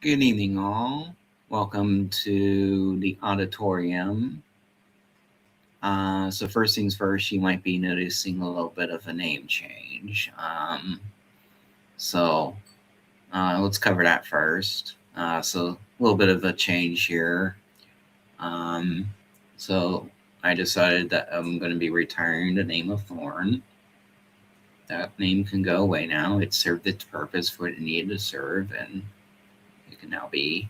Good evening, all. Welcome to the auditorium. So first things first, you might be noticing a little bit of a name change. Let's cover that first. So a little bit of a change here. So I decided that I'm going to be retiring the name of Thorn. That name can go away now. It served its purpose for what it needed to serve, and it can now be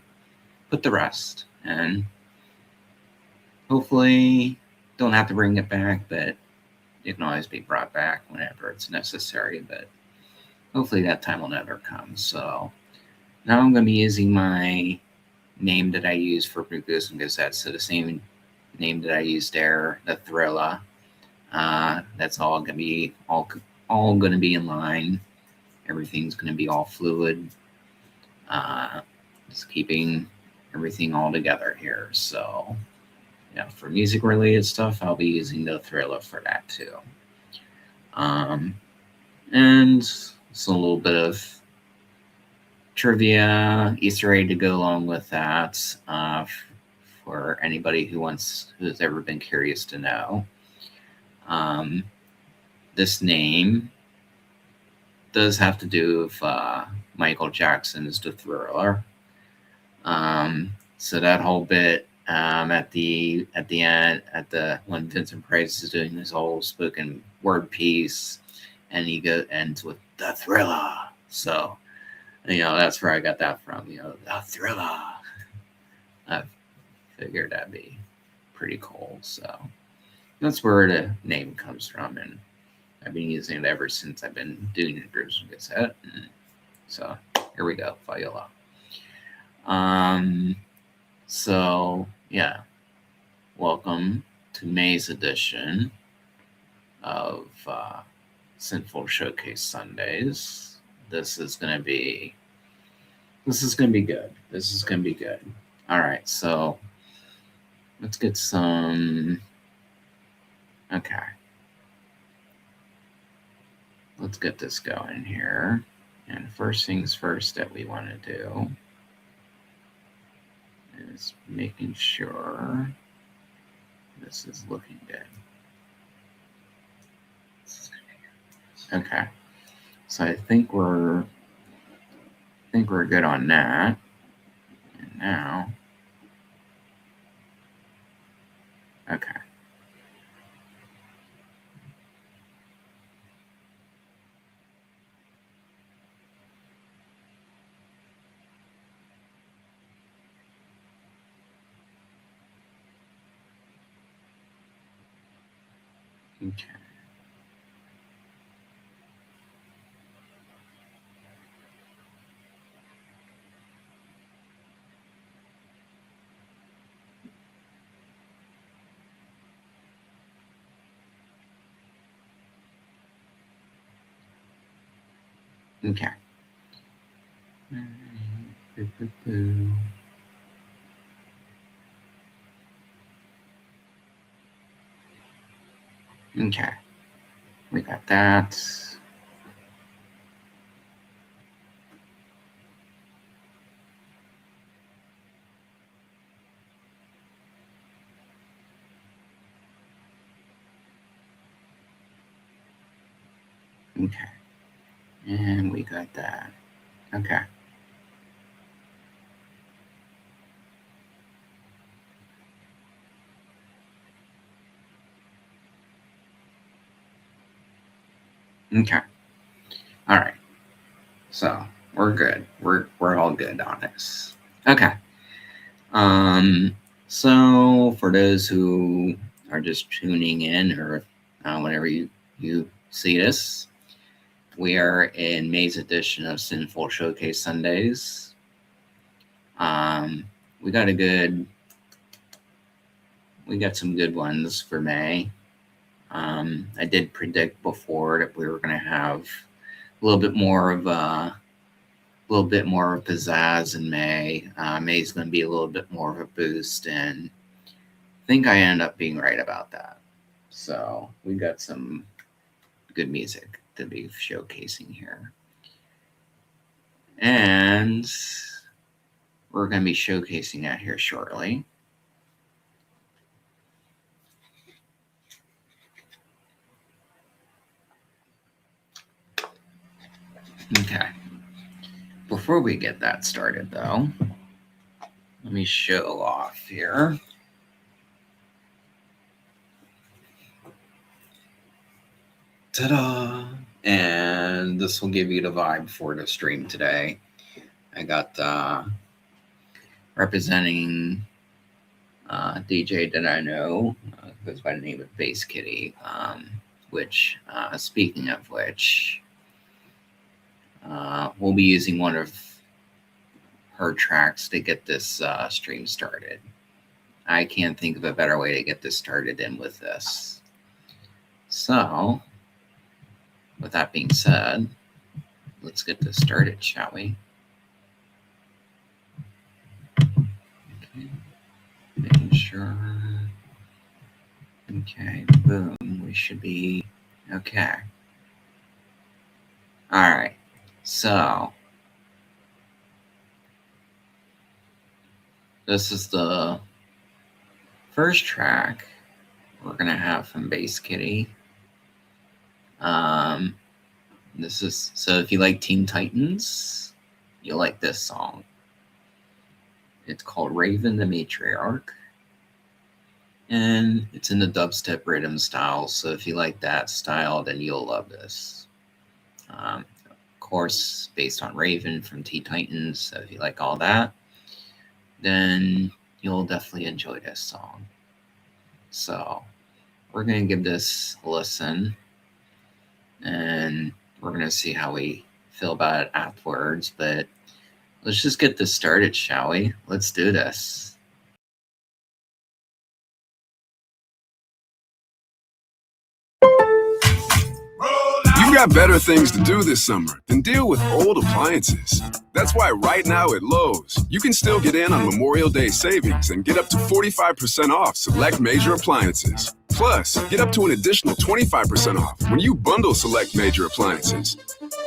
put to rest. And hopefully don't have to bring it back, but it can always be brought back whenever it's necessary, but hopefully that time will never come. So now I'm going to be using my name that I use for Blue Goose and Gazette, so the same name that I used there, the Thrilla. That's all going to be all going to be in line. Everything's going to be all fluid. Just keeping everything all together here. So for music related stuff, I'll be using the Thriller for that too. And it's a little bit of trivia, Easter egg to go along with that for anybody who's ever been curious to know. This name does have to do with Michael Jackson's The Thriller. So that whole bit at the end, when Vincent Price is doing his whole spoken word piece, and he ends with the Thriller. So that's where I got that from. The Thriller. I figured that'd be pretty cool. So that's where the name comes from, and I've been using it ever since I've been doing the Grooves and Gazette. So here we go, Viola. So yeah, welcome to May's edition of Sinful Showcase Sundays. This is gonna be good. This is gonna be good. All right, so let's get some. Okay, let's get this going here. And first things first that we want to do is making sure this is looking good. Okay, so I think we're good on that. And now, okay. Okay. Okay. Okay. We got that. Okay. And we got that. Okay. Okay. All right. So we're good. We're all good on this. Okay. So for those who are just tuning in, or whenever you see this, we are in May's edition of Sinful Showcase Sundays. We got some good ones for May. I did predict before that we were going to have a little bit more of pizzazz in May. May's going to be a little bit more of a boost, and I think I ended up being right about that. So we got some good music to be showcasing here. And we're going to be showcasing that here shortly. Okay. Before we get that started, though, let me show off here. Ta-da! And this will give you the vibe for the stream today. I got representing DJ that I know, goes by the name of Bass Kitty, which, speaking of which, we'll be using one of her tracks to get this stream started. I can't think of a better way to get this started than with this. So, with that being said, let's get this started, shall we? Okay, making sure. Okay, boom, we should be okay. All right, so this is the first track we're gonna have from Bass Kitty. This is, so if you like Teen Titans, you'll like this song. It's called Raven the Matriarch, and it's in the dubstep rhythm style. So if you like that style, then you'll love this. Of course, based on Raven from Teen Titans. So if you like all that, then you'll definitely enjoy this song. So we're going to give this a listen, and we're going to see how we feel about it afterwards. But let's just get this started, shall we? Let's do this. You've got better things to do this summer than deal with old appliances. That's why right now at Lowe's, you can still get in on Memorial Day savings and get up to 45% off select major appliances. Plus, get up to an additional 25% off when you bundle select major appliances.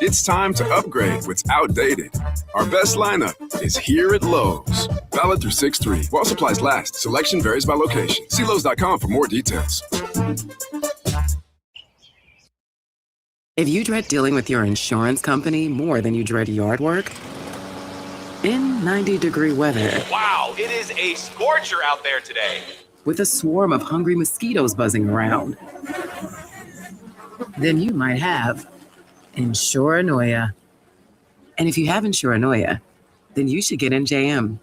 It's time to upgrade what's outdated. Our best lineup is here at Lowe's. Valid through 6/3. While supplies last, selection varies by location. See Lowe's.com for more details. If you dread dealing with your insurance company more than you dread yard work, in 90-degree weather. Wow, it is a scorcher out there today. With a swarm of hungry mosquitoes buzzing around, then you might have Insuranoia. And if you have Insuranoia, then you should get NJM.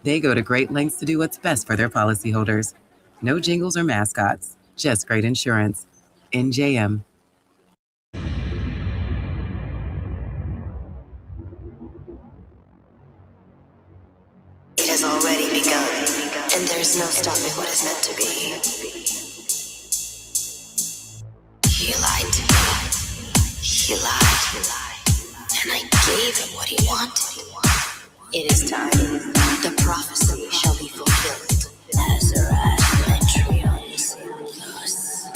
They go to great lengths to do what's best for their policyholders. No jingles or mascots, just great insurance. NJM. It has already begun, and there's no stopping what is meant to be. He lied to me. He lied. And I gave him what he wanted. It is time. The prophecy shall be fulfilled. Azarath Metrion's thus.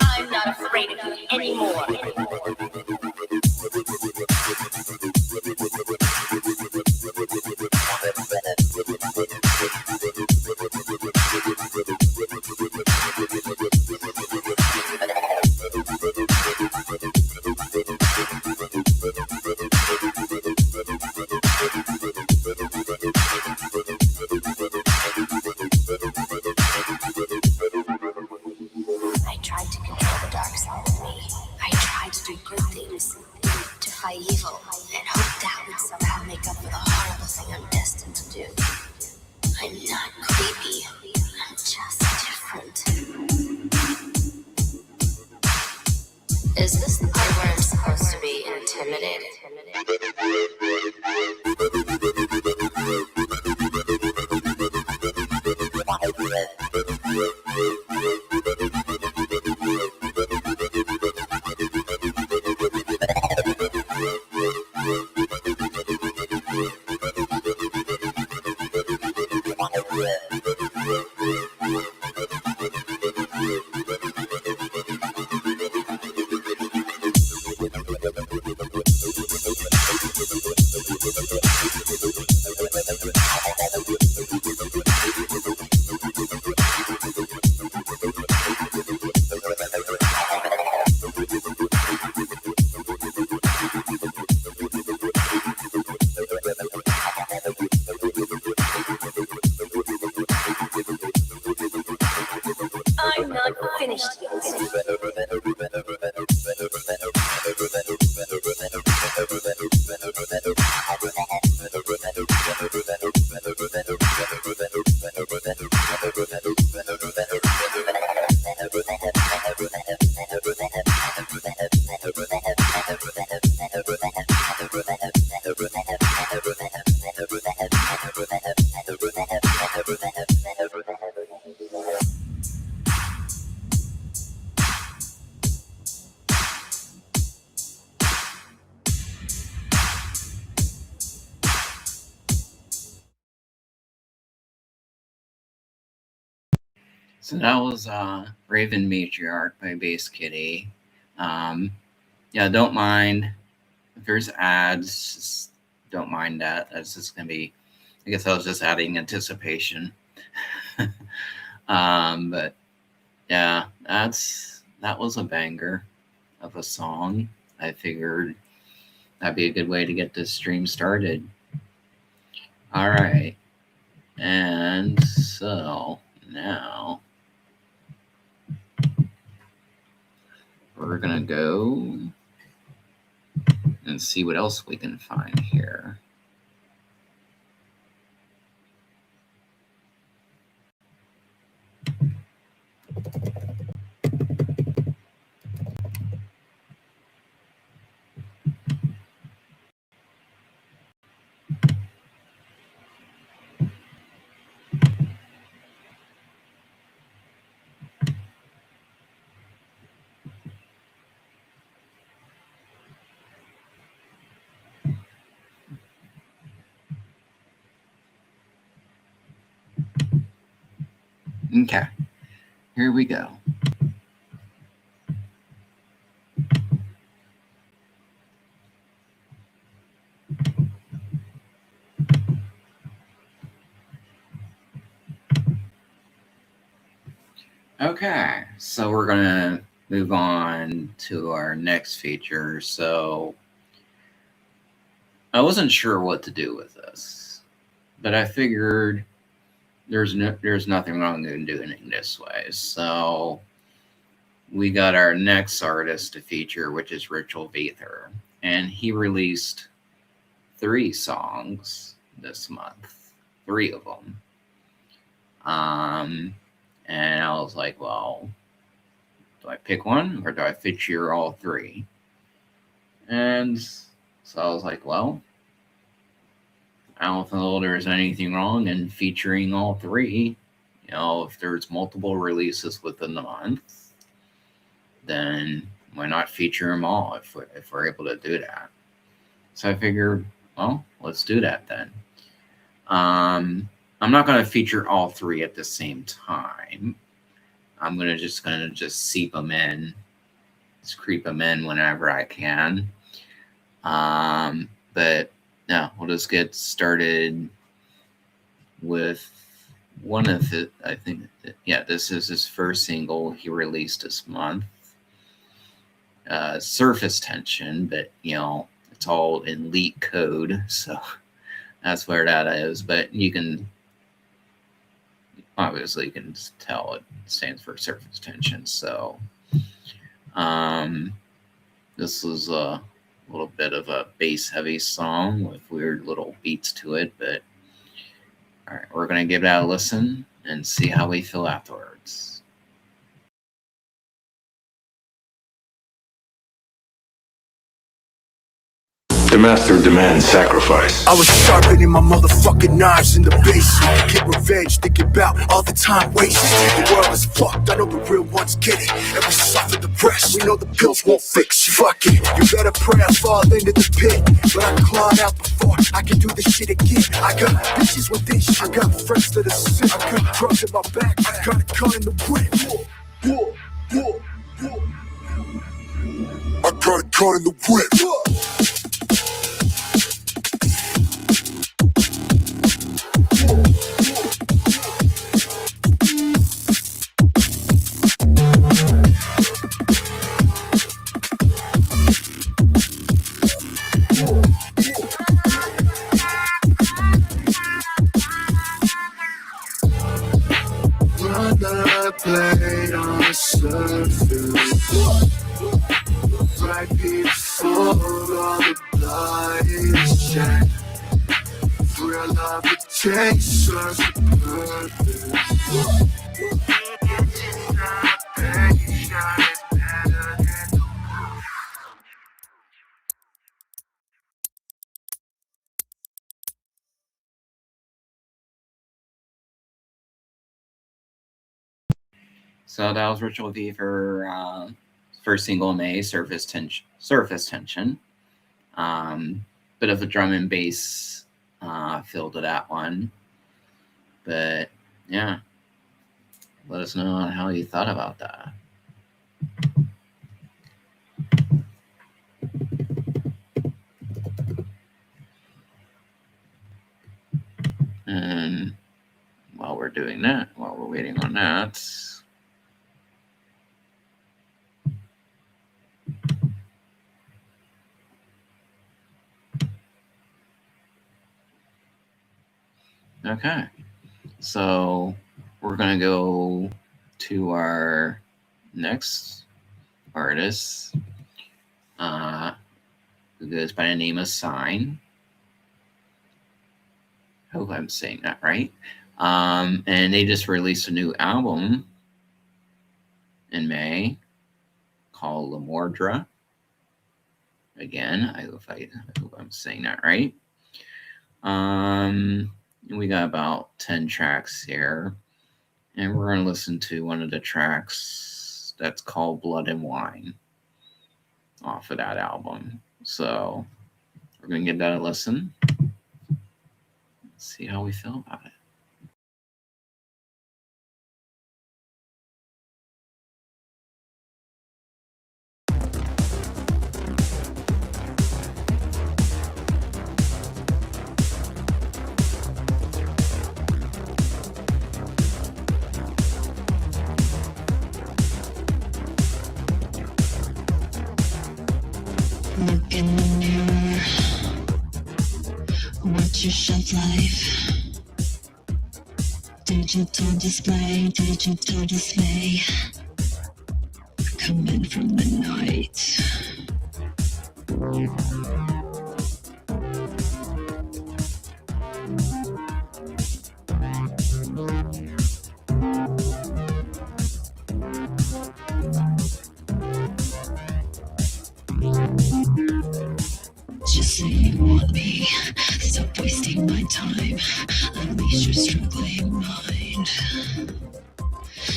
I'm not afraid of you anymore. I tried to control the dark side of me. I tried to do good things, to fight evil, and hope that would somehow make up for the horrible thing I'm destined to do. I'm not creepy. I'm just different. Is this the part where I'm supposed to be intimidated? I'm not finished yet. So that was Raven Matriarch by Bass Kitty. Yeah, don't mind if there's ads. Just don't mind that. That's just gonna be. I guess I was just adding anticipation. But yeah, that was a banger of a song. I figured that'd be a good way to get this stream started. All right, and so now we're gonna go and see what else we can find here. Okay, here we go. Okay, so we're gonna move on to our next feature. So I wasn't sure what to do with this, but I figured there's nothing wrong in doing it this way. So we got our next artist to feature, which is Ritual Vather, and he released 3 songs this month, 3 of them. And I was like, well, do I pick one or do I feature all 3? And so I was like, well, I don't feel there's anything wrong in featuring all 3. You know, if there's multiple releases within the month, then why not feature them all if we're able to do that? So I figured, well, let's do that then. I'm not going to feature all 3 at the same time. I'm just going to seep them in, just creep them in whenever I can. But yeah, we'll just get started with one of the, I think, yeah, this is his first single he released this month. Surface Tension, but you know, it's all in leak code, so that's where that is. But you can obviously tell it stands for surface tension. So this was a little bit of a bass heavy song with weird little beats to it, but all right, we're gonna give that a listen and see how we feel afterwards. The master demands sacrifice. I was sharpening my motherfucking knives in the basement. Get revenge, thinking about all the time wasted. The world is fucked, I know the real ones get it. And we suffer the rest, we know the pills won't fix you. Fuck it, you better pray I fall into the pit. But I clawed out before, I can do this shit again. I got bitches with this shit, I got friends that are sick. I got drugs in my back, I got a gun in the whip. I got a gun in the whip. right before all the lights change. Real love, it takes us to purpose. So that was Ritual V for first single in May, Surface Tension. Bit of a drum and bass feel to that one. But yeah, let us know how you thought about that. And while we're doing that, while we're waiting on that, okay, so we're gonna go to our next artist, who goes by the name of Sign. Hope I'm saying that right. And they just released a new album in May called Lamordra. Again, I hope I'm saying that right. We got about 10 tracks here, and we're going to listen to one of the tracks that's called Blood and Wine off of that album. So we're going to give that a listen. See how we feel about it. Look in the mirror. What's your shelf life? Digital display, digital display. Coming from the night. Just say you want me. Stop wasting my time. Unleash your struggling mind.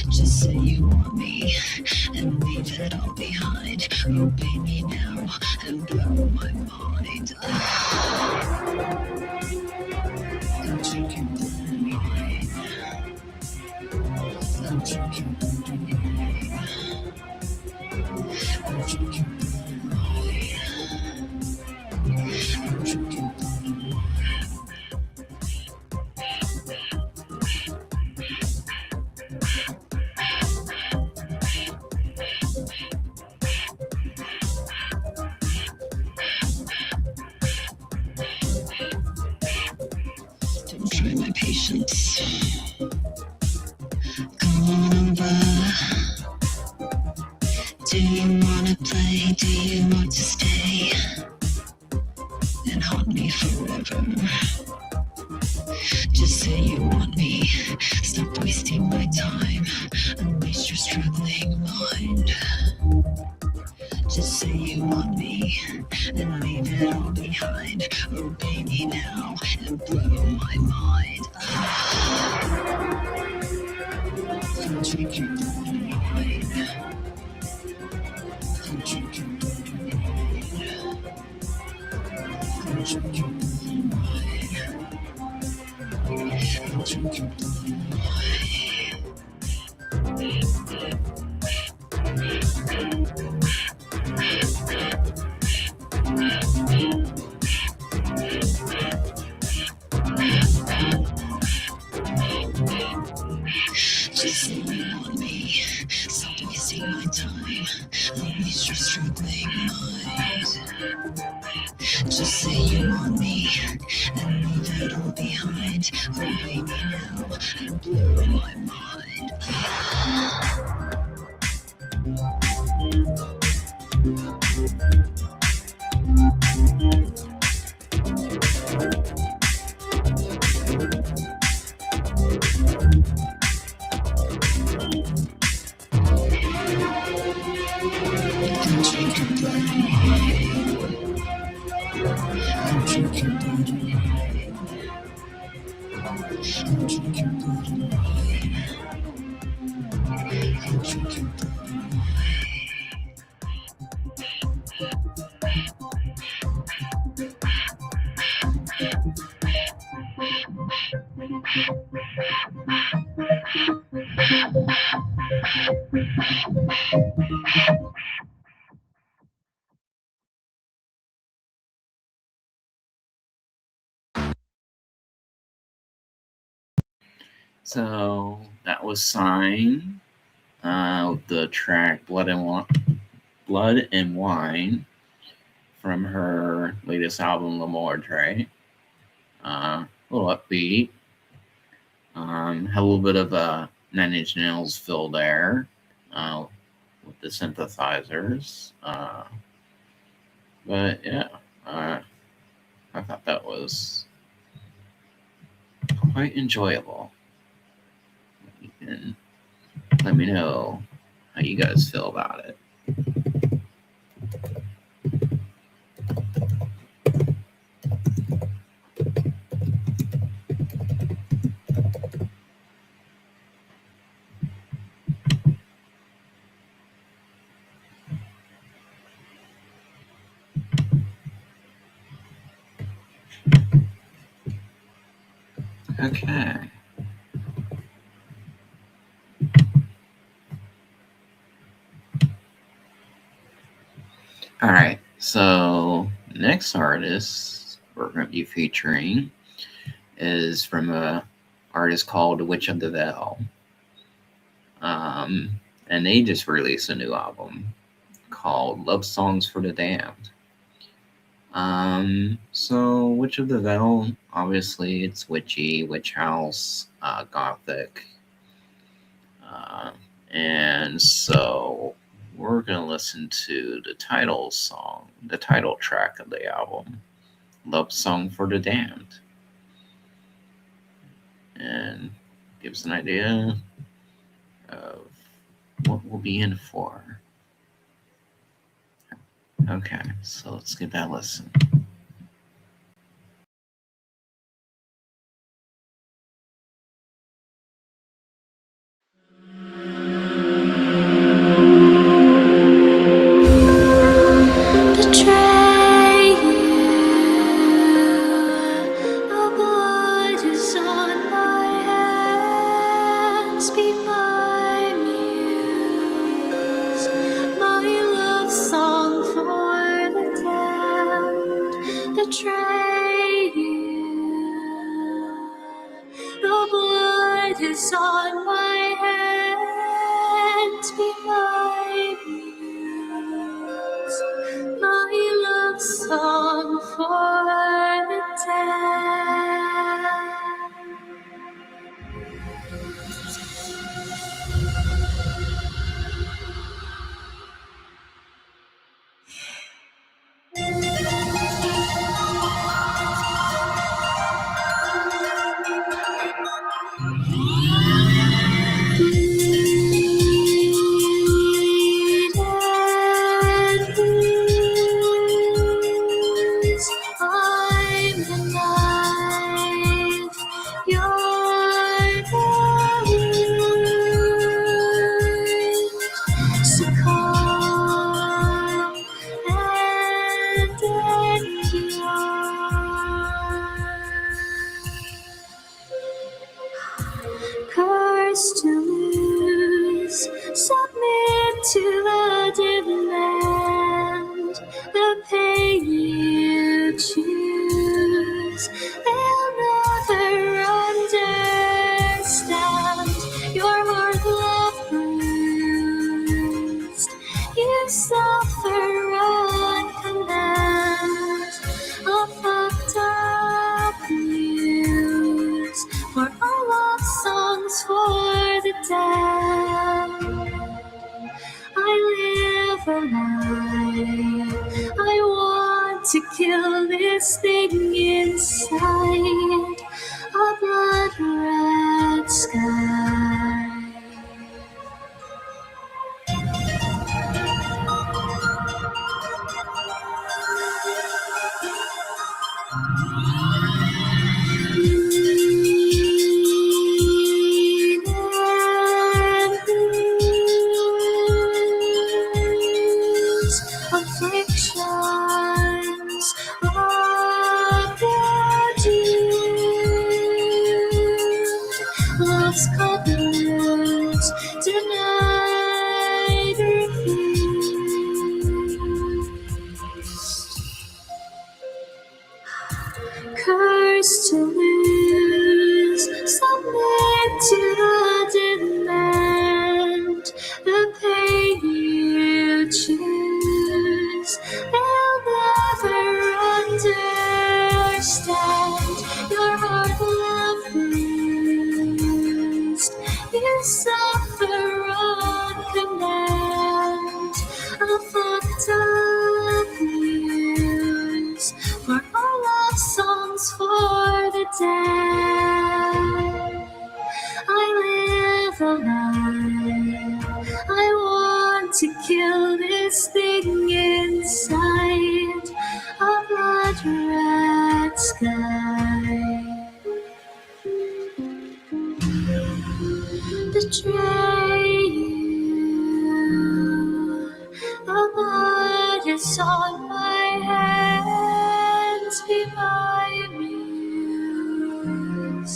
Just say you want me and leave it all behind. Obey me now and blow my mind. I'm drinking blood and wine. I'm drinking blood and wine. I'm drinking blood and wine. I'm drinking blood and wine. Don't try my patience. Come on over. Do you wanna play? Do you want to stay and haunt me forever? Just say you want me. Stop wasting my time. Unleash your struggling mind. Just say you want me and leave it all behind. Obey me now and blow my mind. I'm drinking blood and wine. I'm drinking blood and wine. I'm drinking blood and wine. I'm drinking blood and Just say you want me. Stop wasting my time. Unleash your struggling mind. Just say you want me and leave it all behind. Obey me now and blow my mind. So that was Sign, with the track Blood and Wine from her latest album, Lamordre. A little upbeat. Had a little bit of a Nine Inch Nails feel there with the synthesizers. But yeah, I thought that was quite enjoyable. You can let me know how you guys feel about it. Okay. All right. So next artist we're going to be featuring is from a artist called Witch of the Veil. And they just released a new album called Love Songs for the Damned. So Witch of the Veil, obviously it's witchy, witch house, gothic. And so we're going to listen to the title song, the title track of the album, Love Song for the Damned. And gives an idea of what we'll be in for. Okay, so let's give that a listen. Betray you. The blood is on my hands. Be my muse. My love song for the dead. I'm the knife, you're the wound. Succumb and endure. Cursed to lose, submit to the demand. The pain you choose, they'll never understand. Your heart left bruised, you suffer on command. A fucked up news for all love songs for the dead. I live a life to kill this thing inside a blood red sky. Afflictions of their doom, love's covenants denied refused, cursed to lose, submit to demand the pain you choose. They'll never understand your heart love bruised. You suffer on command, a fucked up news for all love songs for the dead. I live alive. I want to kill this thing inside a blood red sky. Betray you. The blood is on my hands. Be my muse.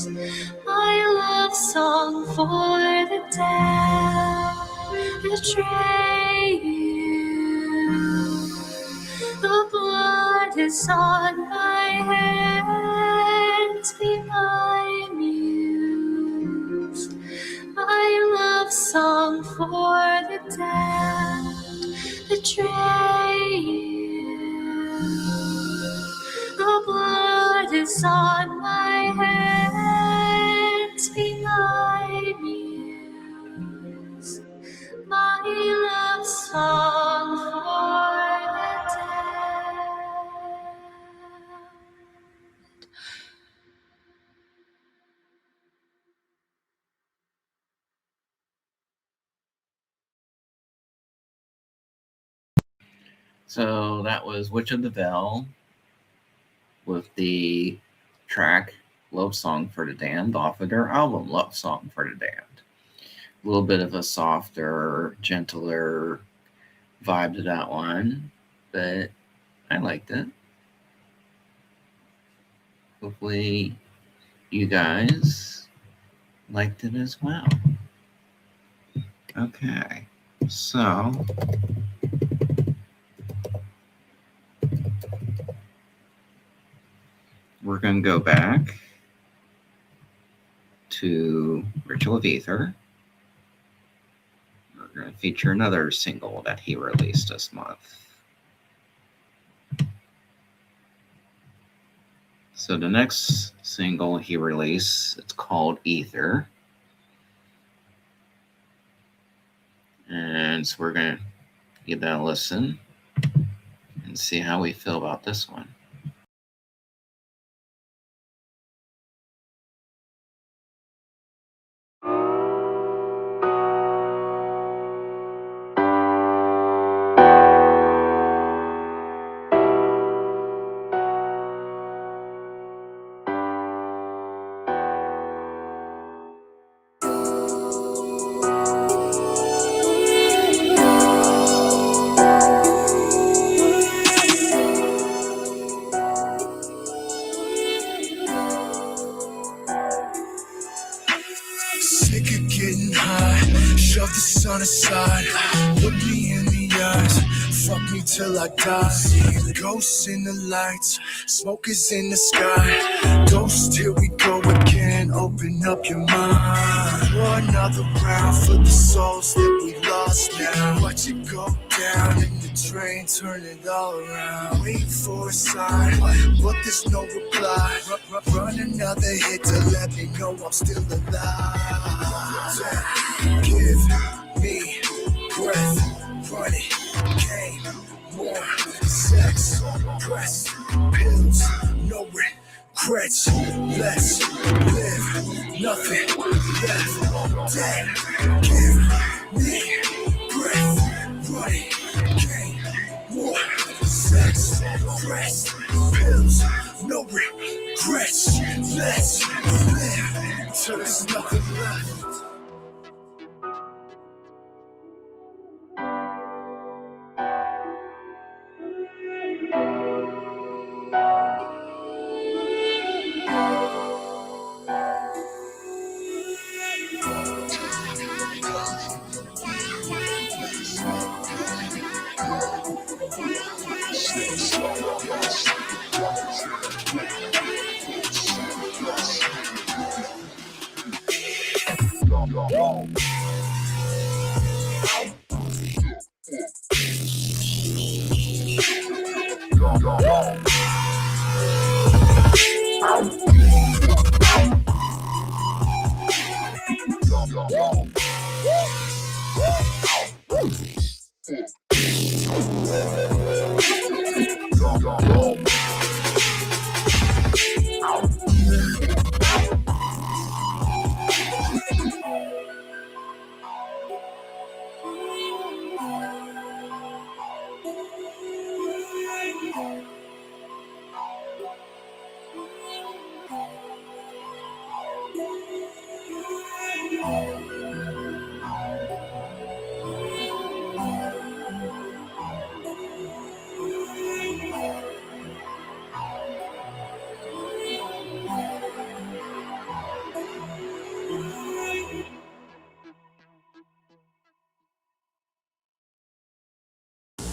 My love song for the dead. Betray you. The blood is on my hands. Be my muse. My love song for the dead. Betray you. The blood is on my hands. Be my muse. My love song for the dead. So that was Witch of the Veil with the track Love Song for the Damned off of their album Love Song for the Damned. A little bit of a softer, gentler vibe to that one, but I liked it. Hopefully you guys liked it as well. Okay, so we're going to go back to Ritual of Ether. We're going to feature another single that he released this month. So the next single he released, it's called Ether. And so we're going to give that a listen and see how we feel about this one. Sick of getting high, shove the sun aside. Look me in the eyes, fuck me till I die. Seeing ghosts in the lights, smoke is in the sky. Ghost, here we go again, open up your mind. Pour another round for the souls that we lost now. Watch it go down in the train, turn it all around. Wait for a sign, but there's no reply. Run another hit to let me know I'm still alive. Give me breath, run it, game, war, sex, press, pills, no regrets. Let's live, nothing left, dead. Give me breath, running, game, war, sex, press, pills, no regrets. Let's live till there's nothing left.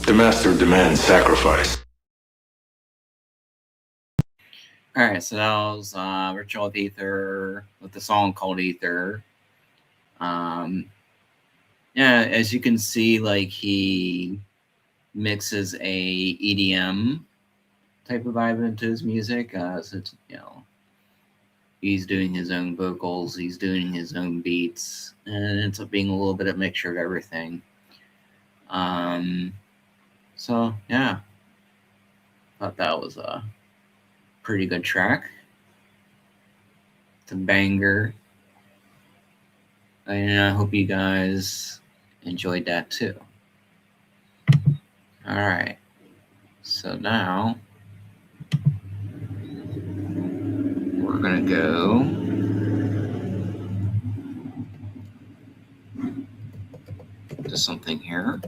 The master demands sacrifice. All right, so that was Ritual of Ether with the song called Ether. Yeah, as you can see, like he mixes a EDM type of vibe into his music. So it's, he's doing his own vocals, he's doing his own beats, and it ends up being a little bit of a mixture of everything. So yeah, thought that was a pretty good track. It's a banger. And I hope you guys enjoyed that too. All right. So now we're going to go to something here.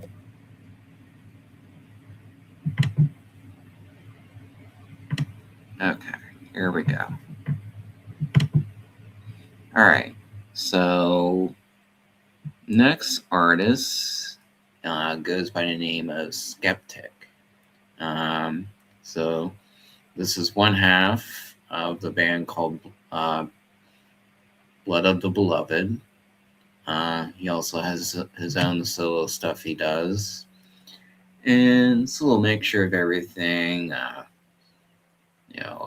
Okay, here we go. All right. So next artist goes by the name of Skeptic. So this is one half of the band called Blood of the Beloved. He also has his own solo stuff he does. And it's a little mixture of everything.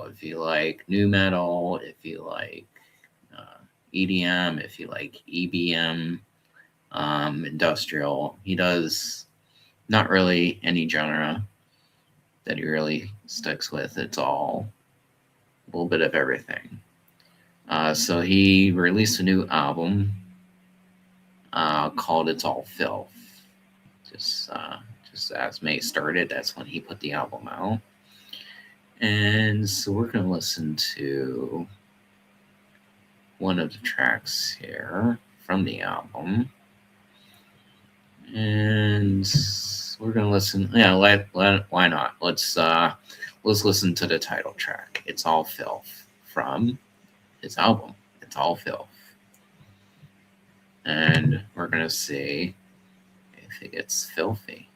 If you like nu metal, if you like EDM, if you like EBM, industrial. He does not really any genre that he really sticks with. It's all a little bit of everything. So he released a new album called It's All Filth. Just as May started, that's when he put the album out. And so we're going to listen to one of the tracks here from the album. And we're going to listen. Yeah, why not? Let's listen to the title track. It's All Filth from his album. It's All Filth. And we're going to see if it gets filthy.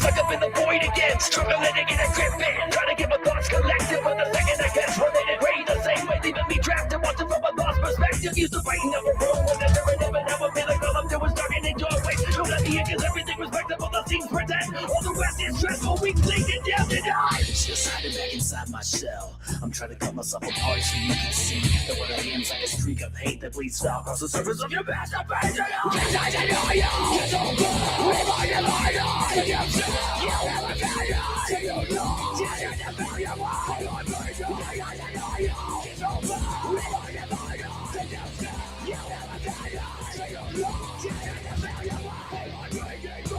stuck up in the void again, struggling to get a grip in, trying to get my thoughts collected, but the second I guess where they degrade the same way, leaving me trapped and watching from a lost perspective. Used to fighting up a room when I never never never feel like all I'm doing dark and doorways. Don't let the edges, everything respectable, the scenes pretend. All the rest is stressful, weak bleeding down to die. Just hiding back inside my shell. I'm trying to cut myself apart so you can see that what I am's like a streak of hate that bleeds out across the surface of your masturbation. I deny you. It's over. If I deny you, you never get it. You know. You never get why I made you. I deny you. It's over. If I deny you, you never get it. You know. You never get why I made you.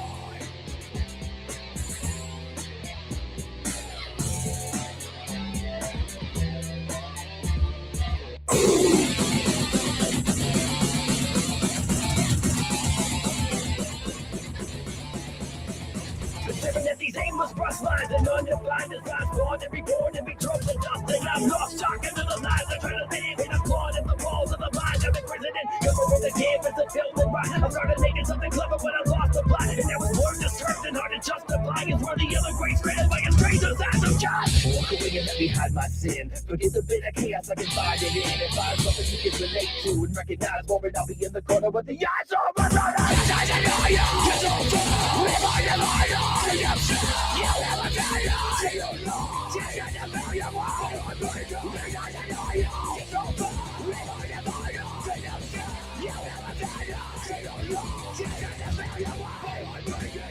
Staring at these aimless brush lines and undefined designs, born and reborn and be thrown to dust, and I'm lost, talking to the lies. I try to live in a clawed at the walls of the mind. I'm imprisoned, covering the canvas and filled with rot. I started making something clever when I lost the plot, and there was more disturbed and hard to justify. Is where the other grace granted by a stranger's eyes of God. Walk away and let me hide my sin. Forget the bit of chaos I can find it in, and find something you can relate to and recognize more, and I'll be in the corner with the eyes of my brother. I deny you. It's over. If I deny you, you never get it. You know. You never get why I made you. I deny you. It's over. If I deny you, you never get it. You know. You never get why I made you.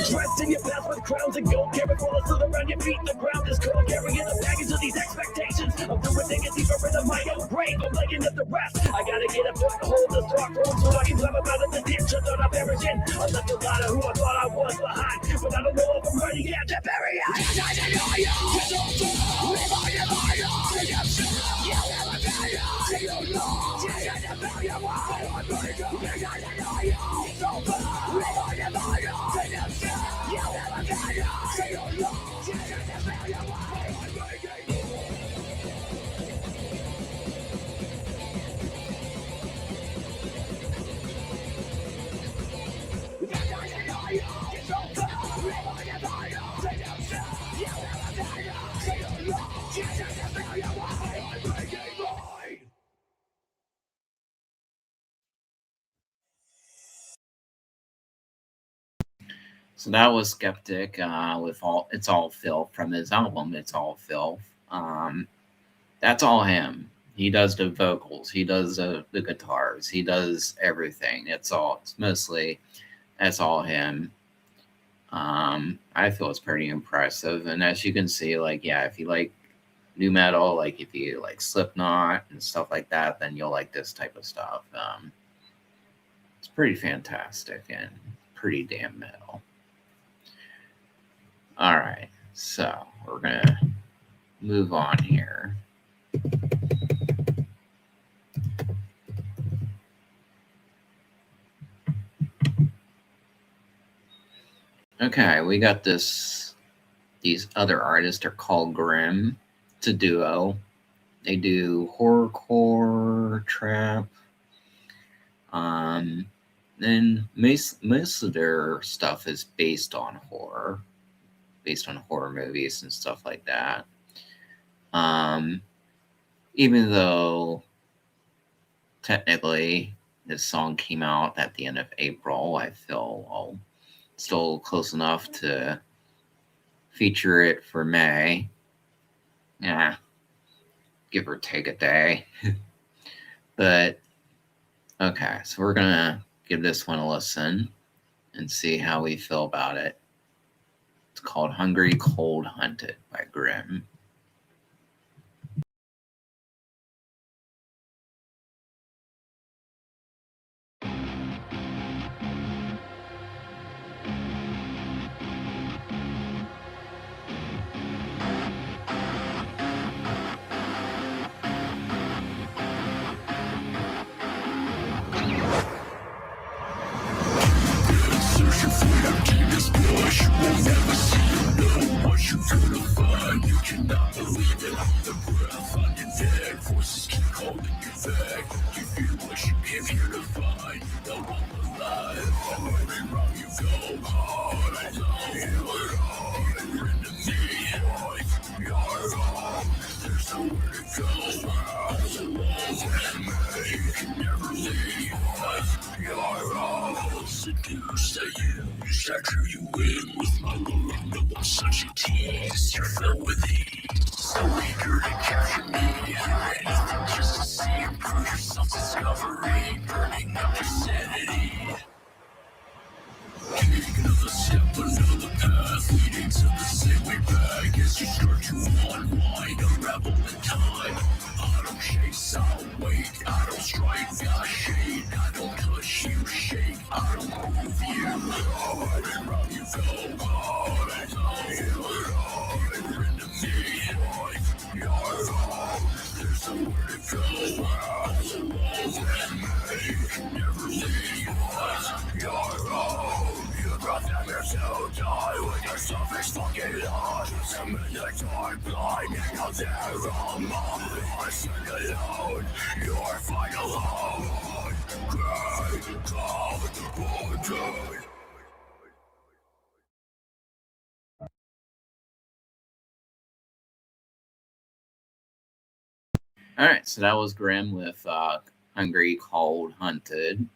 Dressed in your past with crowns and gold, carrying full of slither around your feet. The ground is cold, carrying the baggage of these expectations. I'm doing things deeper into my own grave. I'm laying at the rest. I gotta get a foothold, this dark room, so I can climb up out of the ditch I thought I buried in. I left a lot of who I thought I was behind, but I don't know if I'm ready yet to bury it. I deny you. It's over. If I deny you, you never get it. You know. You never get why I made you. I deny you. It's over. If I deny you, you never get it. You know. You never get why I made you. So that was Skeptic with all It's All Filth from his album It's All Filth. That's all him. He does the vocals, he does the guitars, he does everything. It's mostly that's all him. I feel it's pretty impressive, and as you can see, like, yeah, if you like new metal, like if you like Slipknot and stuff like that, then you'll like this type of stuff. It's pretty fantastic and pretty damn metal. All right, so we're gonna move on here. Okay, we got this. These other artists are called Grimm. It's a duo. They do horrorcore, trap. Then most of their stuff is based on horror movies and stuff like that. Even though technically this song came out at the end of April, I feel still close enough to feature it for May. Yeah, give or take a day. But okay, so we're gonna give this one a listen and see how we feel about it. It's called Hungry Cold Hunted by Grimm. All right, so that was Grim with Hungry, Cold, Hunted.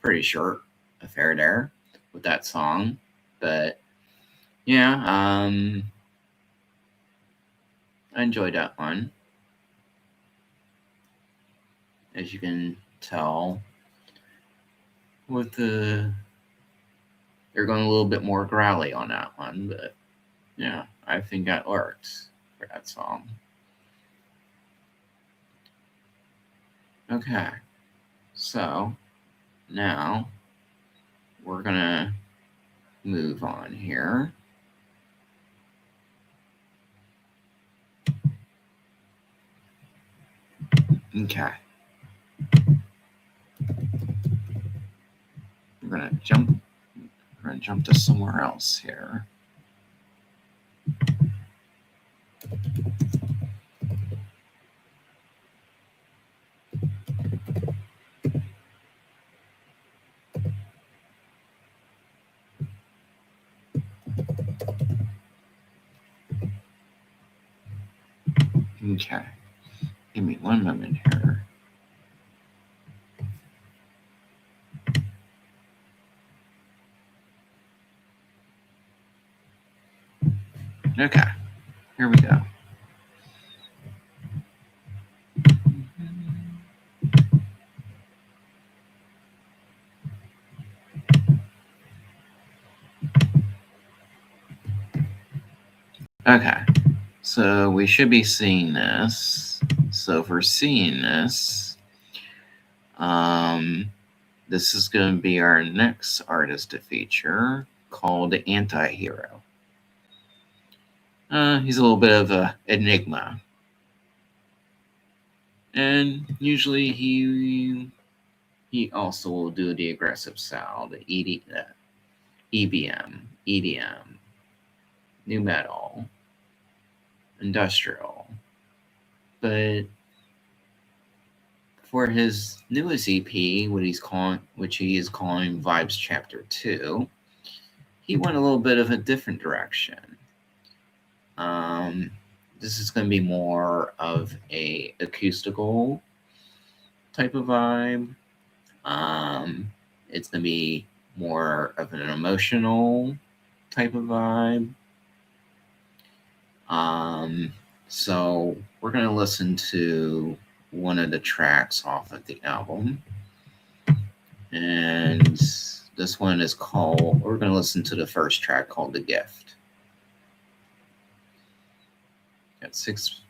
Pretty short affair there with that song. But yeah, I enjoyed that one. As you can tell, with they're going a little bit more growly on that one, but yeah, I think that worked for that song. Okay, so now we're gonna move on here. Okay. We're gonna jump to somewhere else here. Okay. Give me one moment here. Okay. Here we go. Okay. So we should be seeing this. So if we're seeing this, this is going to be our next artist to feature, called Anti-Hero. He's a little bit of an enigma. And usually he also will do the aggressive sound, the EBM, EDM, new metal, industrial. But for his newest EP, which he is calling Vibes Chapter 2, he went a little bit of a different direction. This is going to be more of a acoustical type of vibe. It's going to be more of an emotional type of vibe. So we're going to listen to one of the tracks off of the album. And this one is called, we're going to listen to the first track called The Gift. Got six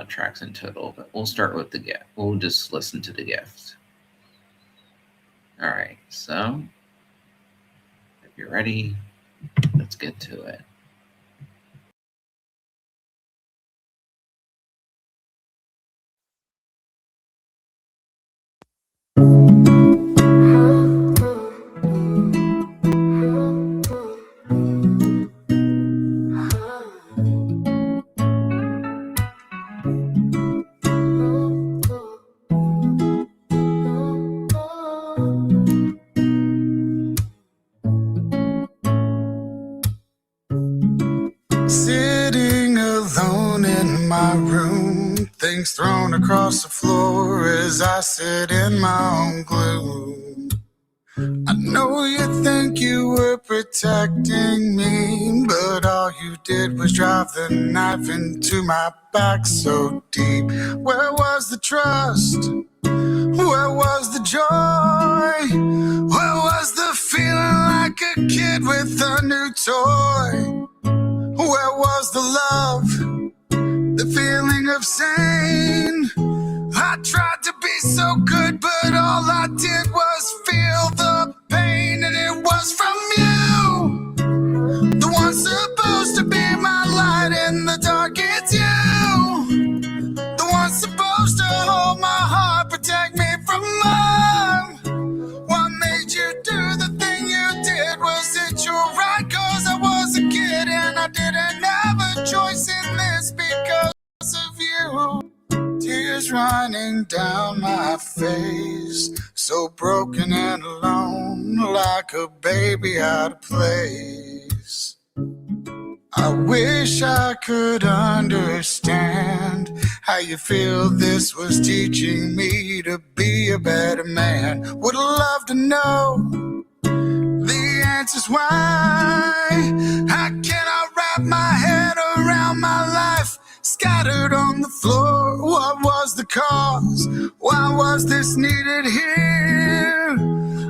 tracks in total, but we'll start with The Gift. We'll just listen to The Gift. All right, so if you're ready, let's get to it. Sitting alone in my room, things thrown across the floor as I sit in my own gloom. I know you think you were protecting me, but all you did was drive the knife into my back so deep. Where was the trust? Where was the joy? Where was the feeling like a kid with a new toy? Where was the love? The feeling of sane? I tried to be so good, but all I did was feel the pain, and it was from you. The one supposed to be my light in the dark, it's you. The one supposed to hold my heart, protect me from harm. What made you do the thing you did? Was it your right? Cause I was a kid and I didn't have a choice in this because of you. Tears running down my face, so broken and alone, like a baby out of place. I wish I could understand how you feel this was teaching me to be a better man. Would love to know the answers why. How can I wrap my head around my life scattered on the floor? What was the cause? Why was this needed here?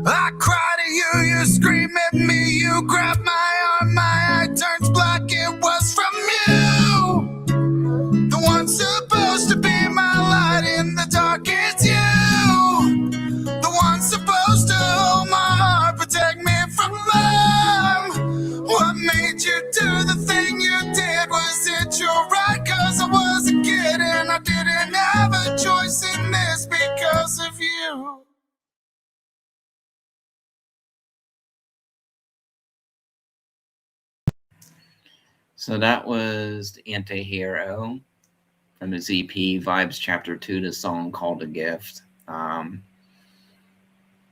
I cry to you, you scream at me, you grab my arm, my eye turns black. It was from you. The one supposed to be my light in the dark, it's you. The one supposed to hold my heart, protect me from harm. What made you do the thing you did? Was it your right? Cause I was a kid and I didn't have a choice in this because of you. So that was the Anti-Hero from his EP Vibes Chapter 2, the song called A Gift.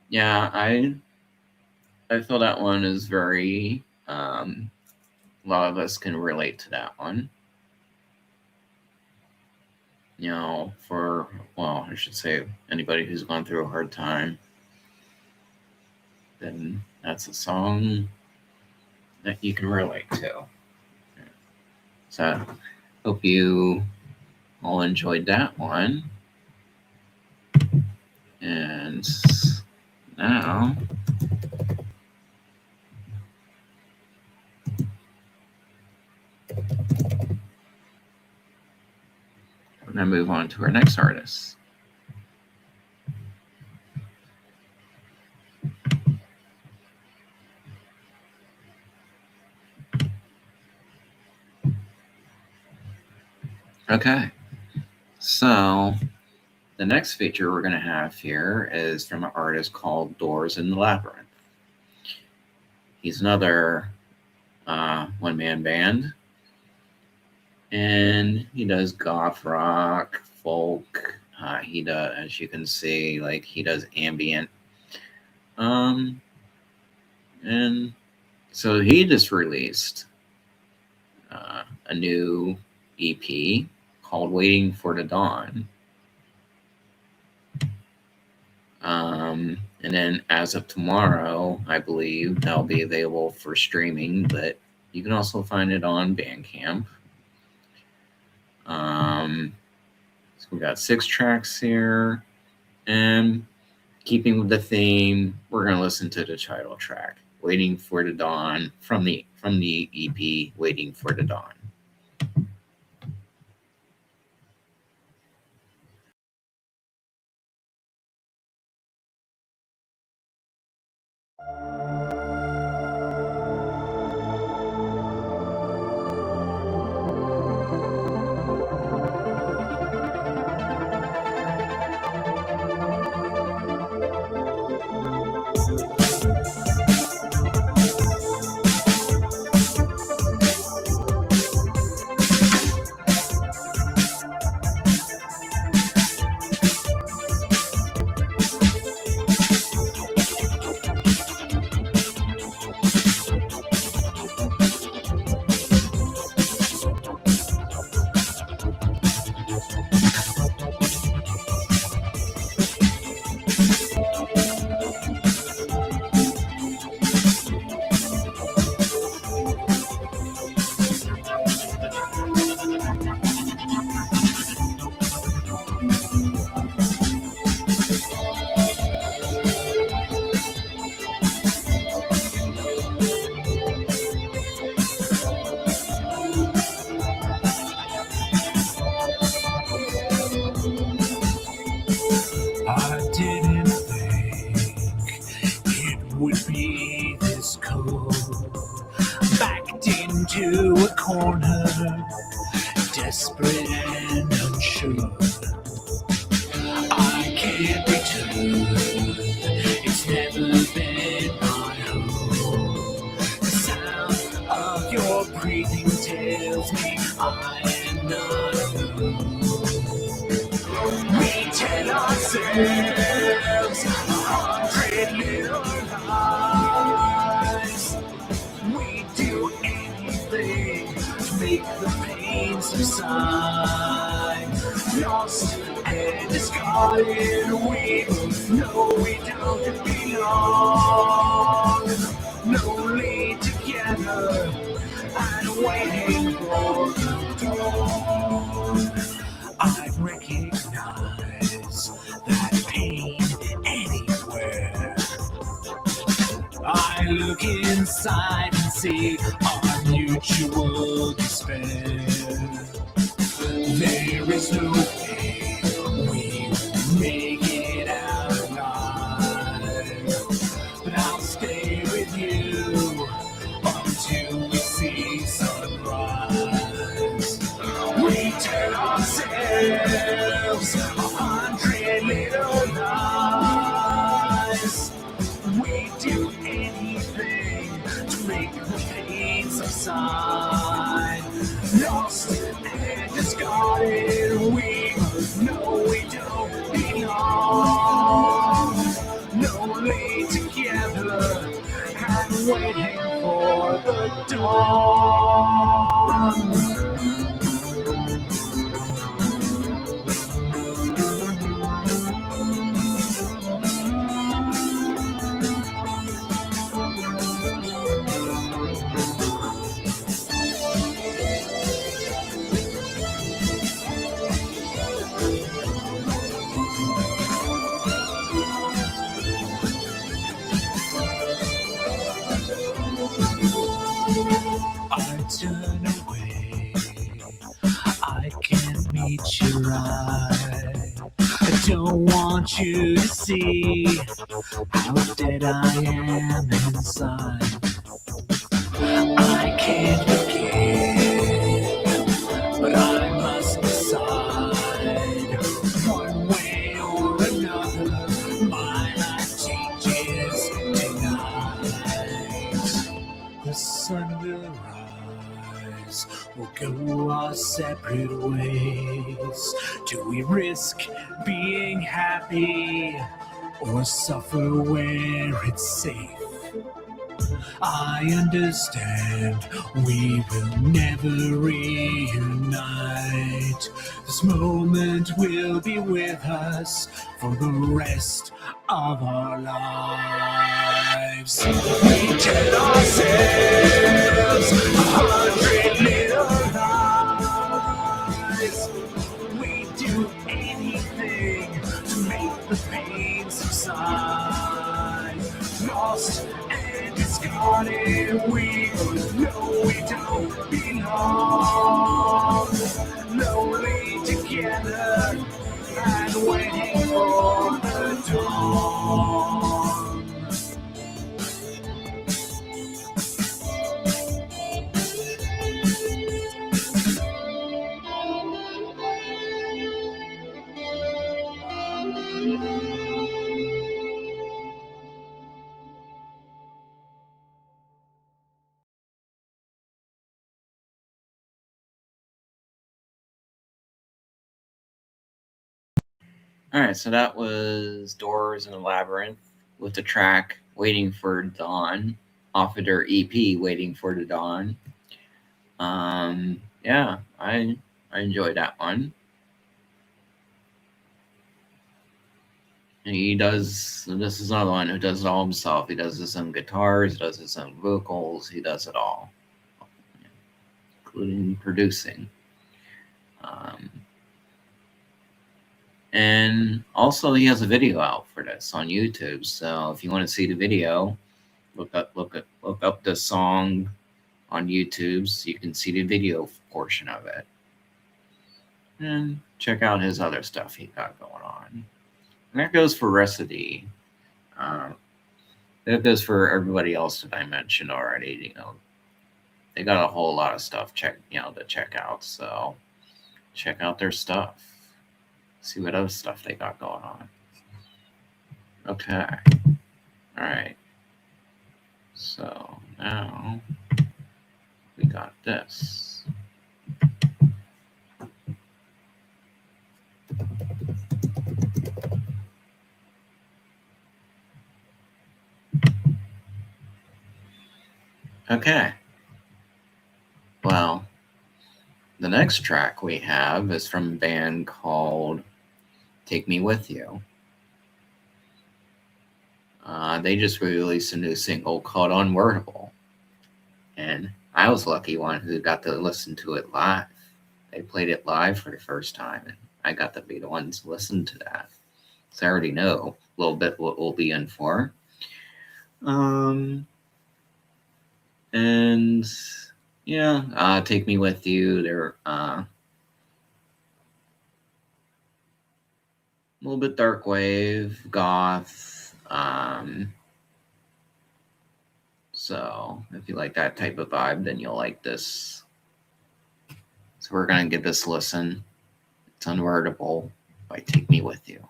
Yeah, I feel that one is very, a lot of us can relate to that one. You know, well, I should say anybody who's gone through a hard time, then that's a song that you can relate to. So, hope you all enjoyed that one. And now, we're going to move on to our next artist. Okay, so the next feature we're going to have here is from an artist called Doors in the Labyrinth. He's another one-man band, and he does goth rock, folk. He does, as you can see, like he does ambient. And so he just released a new EP called Waiting for the Dawn. And then as of tomorrow, I believe that'll be available for streaming, but you can also find it on Bandcamp. So we got 6 tracks here, and keeping with the theme, we're going to listen to the title track, Waiting for the Dawn, from the EP Waiting for the Dawn. backed into a corner, desperate and unsure. I can't return, it's never been my home. The sound of your breathing tells me I am not alone. We tell ourselves 100 little lies. We do anything to make the pain subside. Lost and discarded, we know we don't belong. Lonely together and waiting for the dawn. I recognize that pain anywhere. I look inside and see our mutual despair. There is no way we will make it out alive. But I'll stay with you until we see sunrise. We tell ourselves 100 little lies. We do anything to make the pain subside. Lost and discarded, we know we don't belong. Lonely together and waiting for the dawn. I turn away, I can't meet your eye. I don't want you to see how dead I am inside. I can't forget, but I must decide. One way or another, my life changes tonight. The sun will rise, we'll go our separate ways. Do we risk being happy or suffer where it's safe? I understand we will never reunite. This moment will be with us for the rest of our lives. We tell ourselves 100 little lies. We do anything to make the pain subside. Lost and discarded, we know we don't belong. Lonely together and waiting for the dawn. All right, so that was Doors in the Labyrinth with the track Waiting for Dawn off of their EP Waiting for the Dawn. Yeah, I enjoyed that one. And he does, this is another one who does it all himself. He does his own guitars, he does his own vocals, he does it all, including producing. And also he has a video out for this on YouTube. So if you want to see the video, look up the song on YouTube so you can see the video portion of it. And check out his other stuff he got going on. And that goes for Recipe. That goes for everybody else that I mentioned already. You know, they got a whole lot of stuff to check out. So check out their stuff. See what other stuff they got going on. Okay. All right. So now we got this. Okay. Well, the next track we have is from a band called Take Me With You. They just released a new single called Unwordable. And I was the lucky one who got to listen to it live. They played it live for the first time, and I got to be the one to listen to that. So I already know a little bit what we'll be in for. And yeah, Take Me With You. They're a little bit dark wave, goth. So if you like that type of vibe, then you'll like this. So we're gonna give this a listen. It's Unwordable by Take Me With You.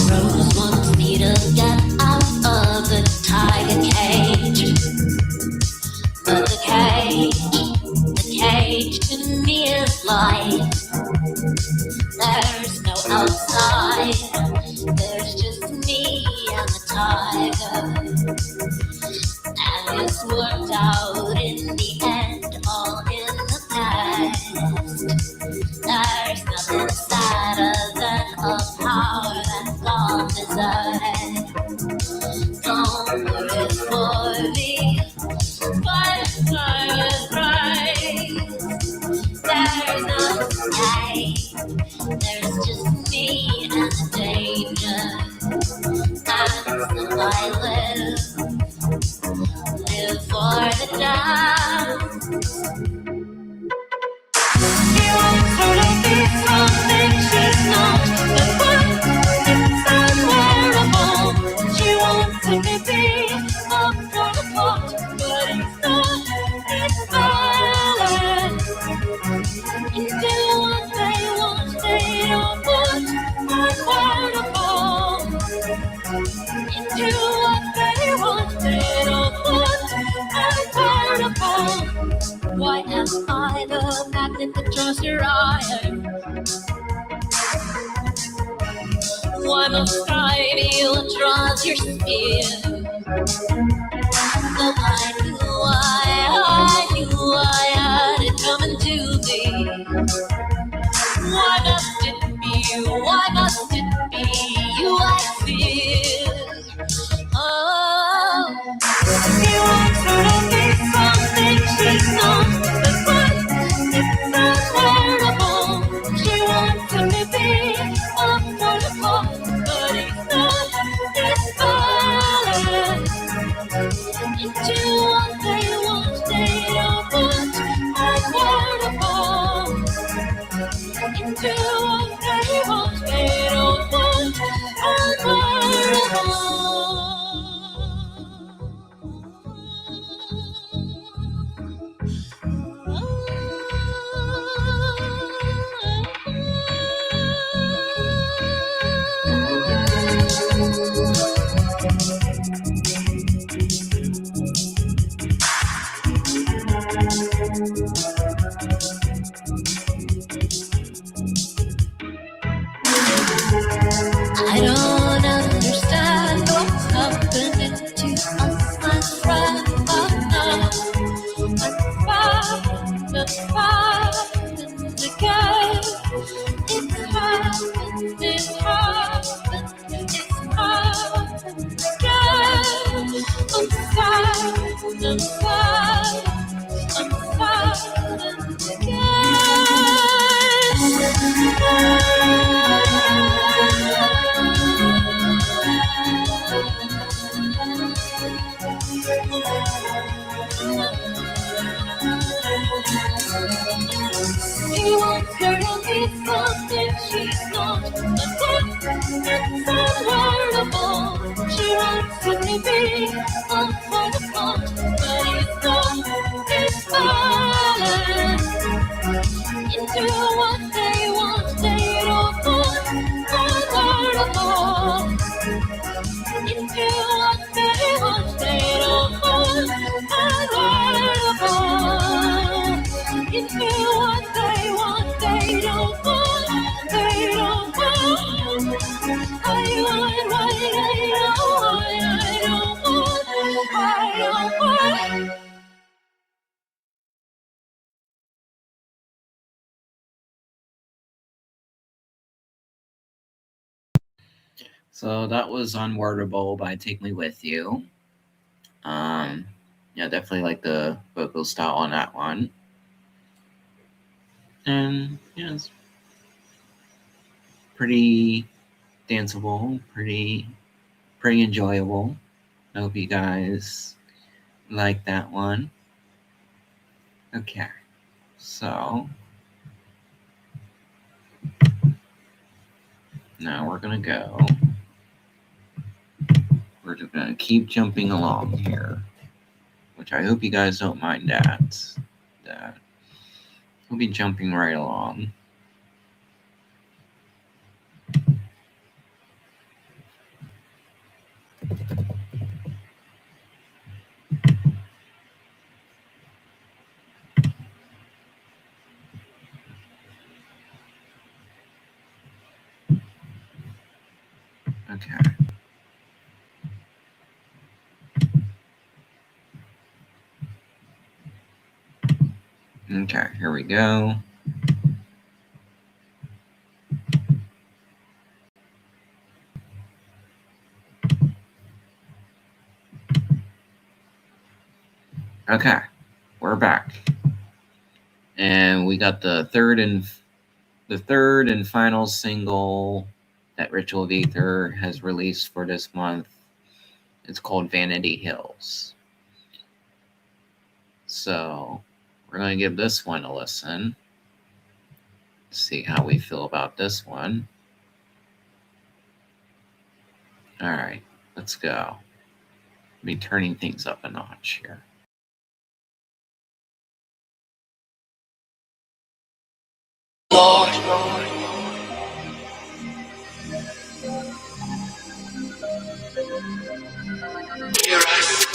Rose wants me to get out of the tiger cage. But the cage to me is life. There's no outside. There's just me and the tiger. And it's worked out in the end, all in the past. There's nothing sadder than a power that's gone deserted. Don't worry for me, but time is right. There's no escape. There's just me and the danger. And so I live for the dance. You won't sort of be something she's not, but it's unwearable. She wants to be up for the pot, but it's not, it's valid. You do what they want, they don't want unwearable. You do what they want, they don't want unwearable. Why am I the magnet that draws your eye? Why must I be what draws your skin? So I knew I had it coming to me. Why must it be you? Why must it be you I feel? Oh, you want her to be something she's not, but it's unwearable. She wants to be up for the pot, but it's not, it's valid. Into what they want, they don't want unwearable. Into what they want, they don't want unwearable. I don't understand what's happening to us, my friend. It's happened again. It's happened, it's happened, it's happened again. I'm sad again. He wants her to be something she's not, but it's unwordable. She wants him to be up for the spot, but he's not inspired into what they want. They don't want unwordable. Into what they want, they don't want unwordable. Into what they want, they don't want, they don't want. I don't want. So that was Unwordable by Take Me With You. Yeah, definitely like the vocal style on that one. And yeah, it's pretty danceable, pretty enjoyable. I hope you guys like that one. Okay, so now we're gonna go. We're just gonna keep jumping along here, which I hope you guys don't mind that. We'll be jumping right along. Okay. Okay, here we go. Okay, we're back. And we got the third and final single that Ritual of Ether has released for this month. It's called Vanity Hills. So we're going to give this one a listen. See how we feel about this one. All right, let's go. Be turning things up a notch here. Lord, hear us,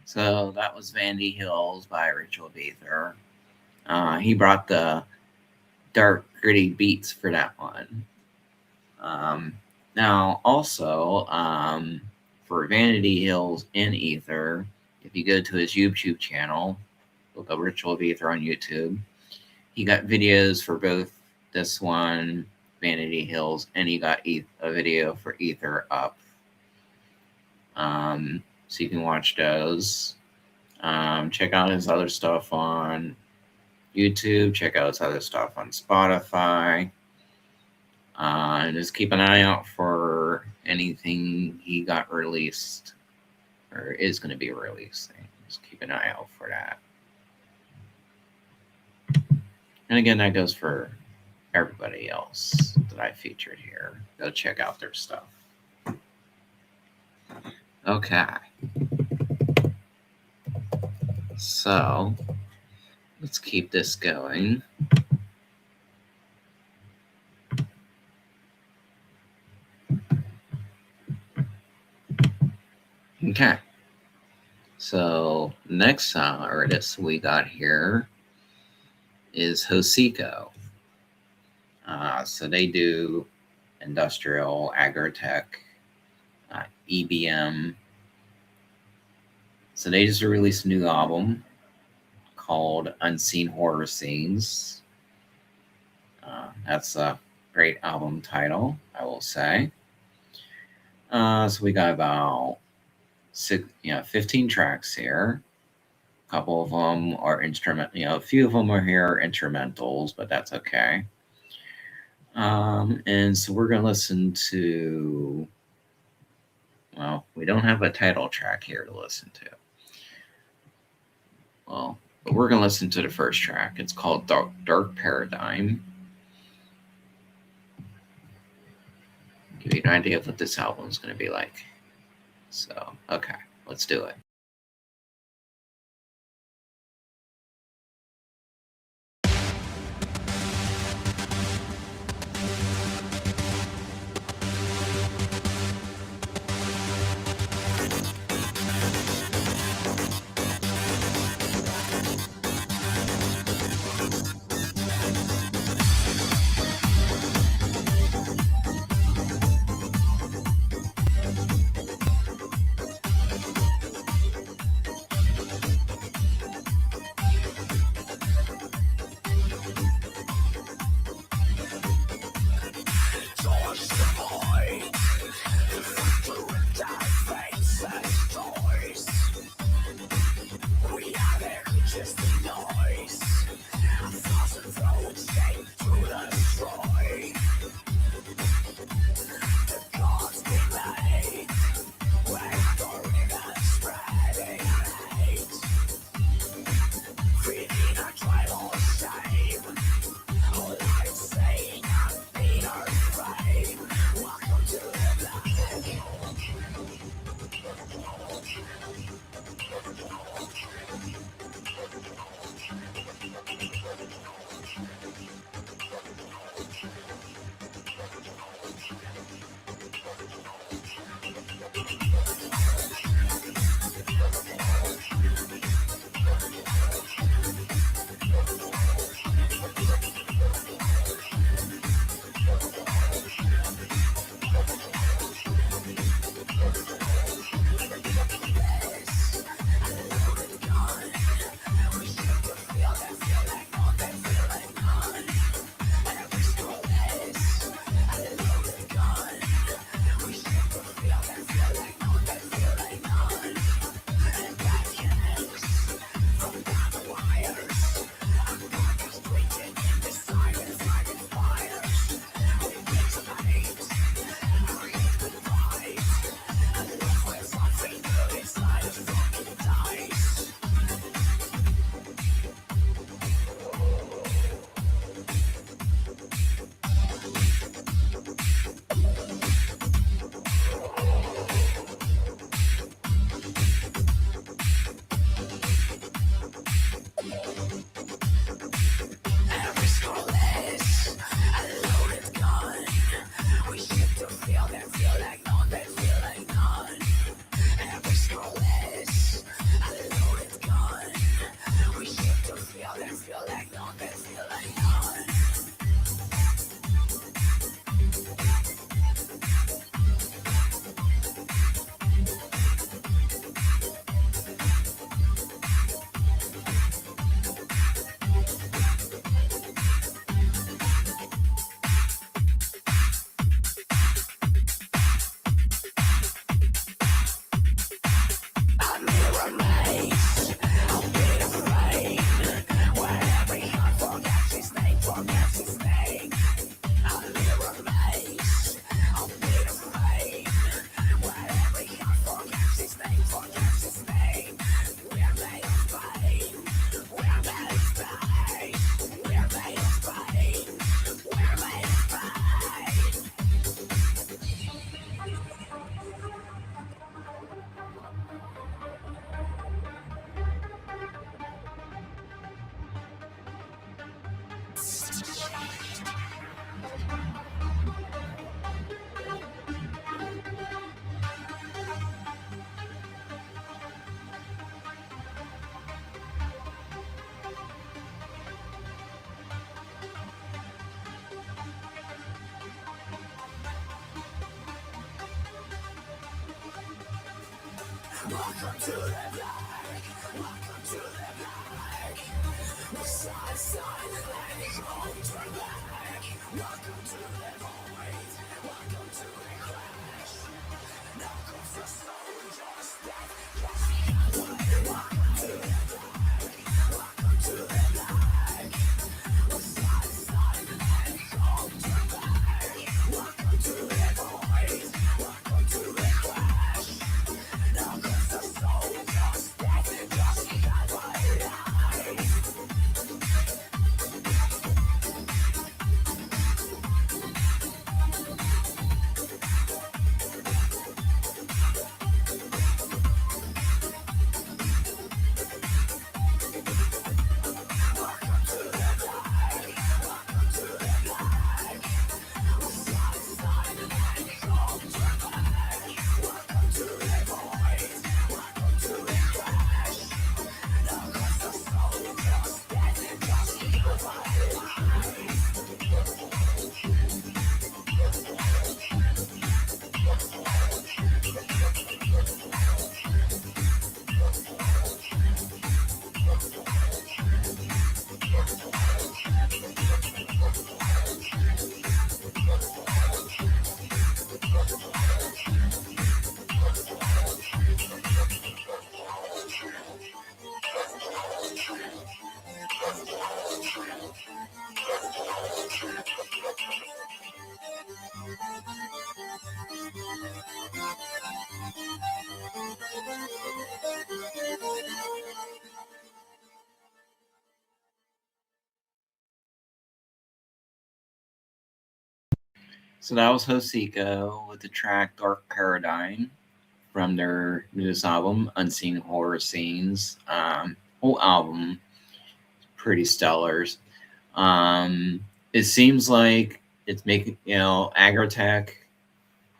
So that was Vandy Hills by Ritual of Ether. He brought the dark, gritty beats for that one. Now, also, for Vanity Hills and Ether, if you go to his YouTube channel, look up Ritual of Ether on YouTube, he got videos for both this one, Vanity Hills, and he got a video for Ether Up. So you can watch those. Check out his other stuff on YouTube. Check out his other stuff on Spotify. And just keep an eye out for anything he got released or is going to be releasing. Just keep an eye out for that. And again, that goes for everybody else that I featured here. Go check out their stuff. Okay. So let's keep this going. Okay. So next artist we got here is Hoseko. So they do industrial, agrotech, EBM. So they just released a new album called Unseen Horror Scenes. That's a great album title, I will say. So we got about 15 tracks here. A couple of them are a few of them are here instrumentals, but that's okay. And so we're going to listen to, well, we don't have a title track here to listen to. Well, but we're going to listen to the first track. It's called Dark Paradigm. Give you an idea of what this album is going to be like. So, okay, let's do it. So that was Hoseko with the track Dark Paradigm from their newest album, Unseen Horror Scenes. Whole album, pretty stellar. It seems like it's making, agritech,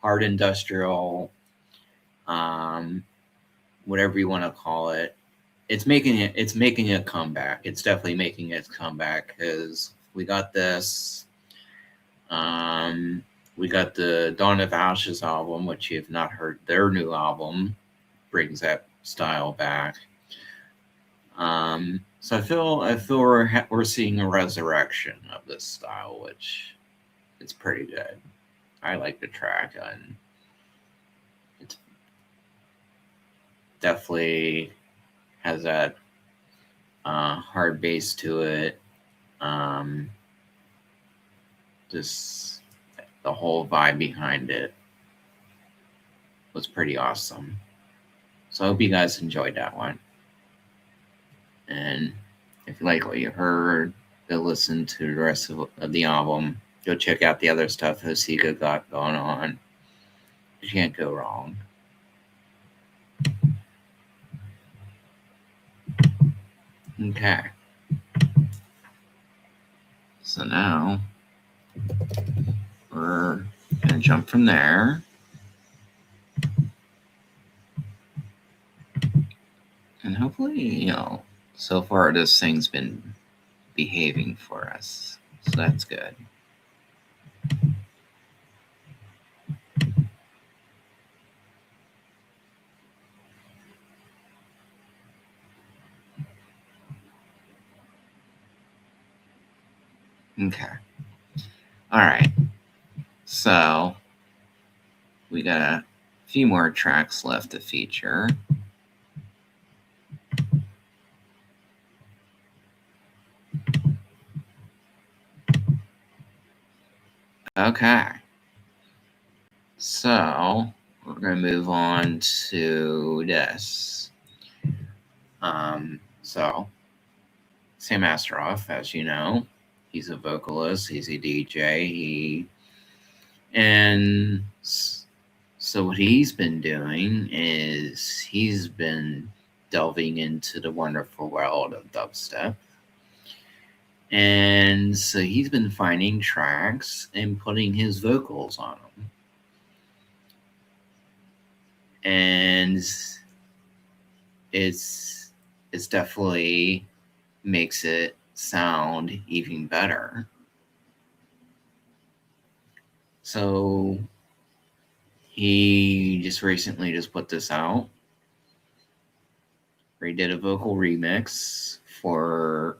hard industrial, um, whatever you want to call it. It's making a comeback. It's definitely making its comeback because we got this. We got the Dawn of Ashes album, which you have not heard. Their new album brings that style back. So I feel we're seeing a resurrection of this style, which it's pretty good. I like the track, and it's definitely has that hard bass to it. Um, just the whole vibe behind it was pretty awesome. So I hope you guys enjoyed that one. And if you like what you heard, go listen to the rest of the album. Go check out the other stuff Hosika got going on. You can't go wrong. Okay. So now we're going to jump from there. And hopefully, so far this thing's been behaving for us. So that's good. Okay. All right. So we got a few more tracks left to feature. Okay. So we're going to move on to this. So Sam Astaroth, as you know, he's a vocalist, he's a DJ, and so what he's been doing is he's been delving into the wonderful world of dubstep. And so he's been finding tracks and putting his vocals on them. And it's definitely makes it sound even better. So he just recently put this out, They did a vocal remix for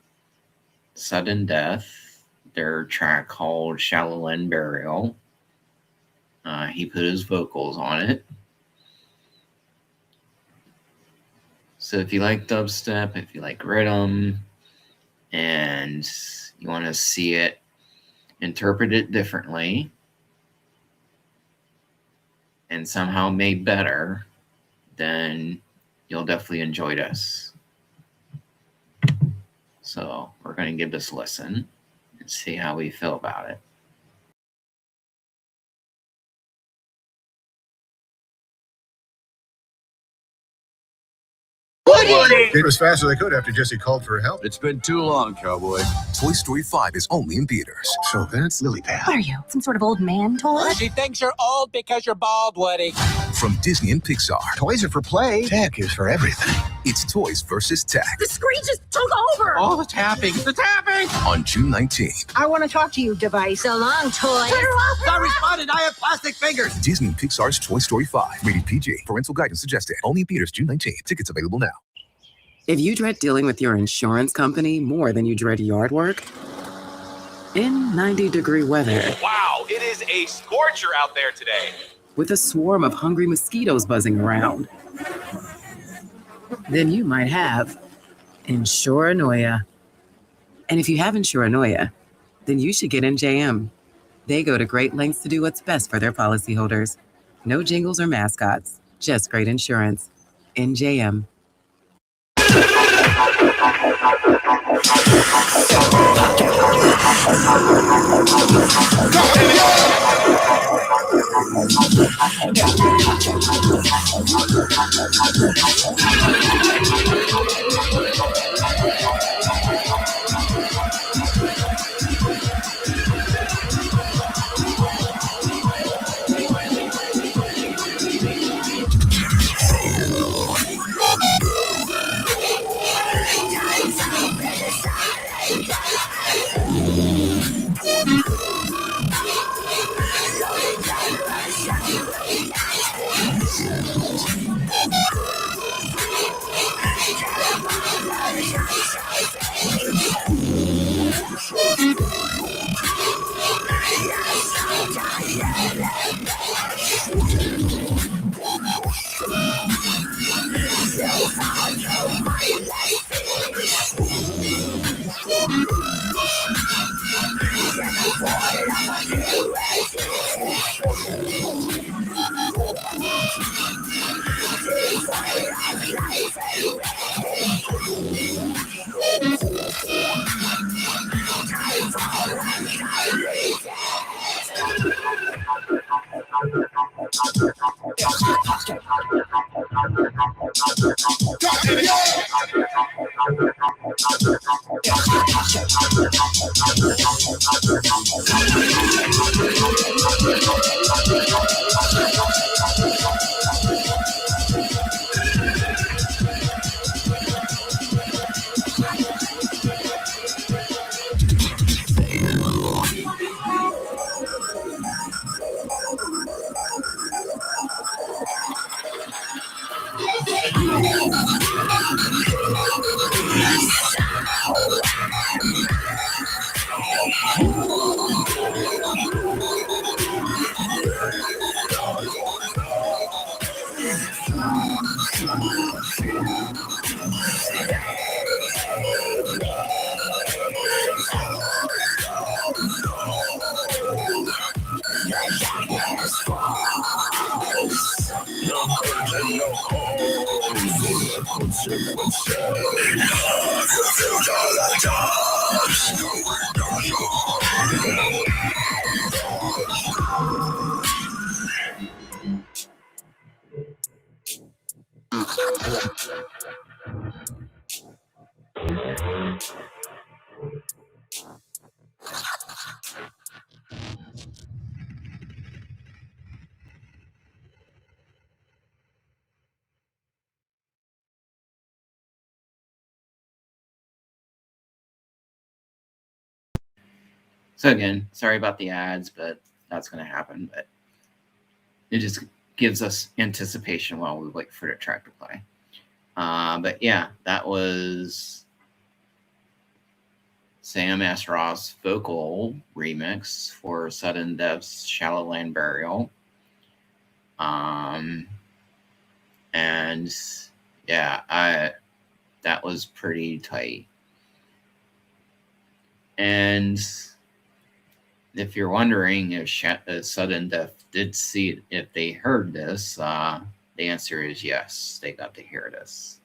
Sudden Death, their track called Shallow End Burial. He put his vocals on it. So if you like dubstep, if you like rhythm, and you want to see it interpreted differently and somehow made better, then you'll definitely enjoy this. So we're going to give this a listen and see how we feel about it. It was fast as they could after Jesse called for help. It's been too long, cowboy. Toy Story 5 is only in theaters. So that's Lily Pad. What are you, some sort of old man toy? She thinks you're old because you're bald, Woody. From Disney and Pixar. Toys are for play. Tech is for everything. It's Toys versus Tech. The screen just took over. Oh, the tapping. The tapping. On June 19th. I want to talk to you, device. So long, toy. I responded. I have plastic fingers. Disney and Pixar's Toy Story 5. Rated PG. Parental guidance suggested. Only in theaters June 19th. Tickets available now. If you dread dealing with your insurance company more than you dread yard work, in 90-degree weather, Wow, it is a scorcher out there today. with a swarm of hungry mosquitoes buzzing around, then you might have Insuranoia. And if you have Insuranoia, then you should get NJM. They go to great lengths to do what's best for their policyholders. No jingles or mascots, just great insurance. NJM. So again, sorry about the ads, but that's going to happen. But it just gives us anticipation while we wait for the track to play. But yeah, that was Sam S. Ross vocal remix for Sudden Death's Shallow Land Burial. And yeah, that was pretty tight. And if you're wondering if Sudden Death did see it, if they heard this, the answer is yes, they got to hear this.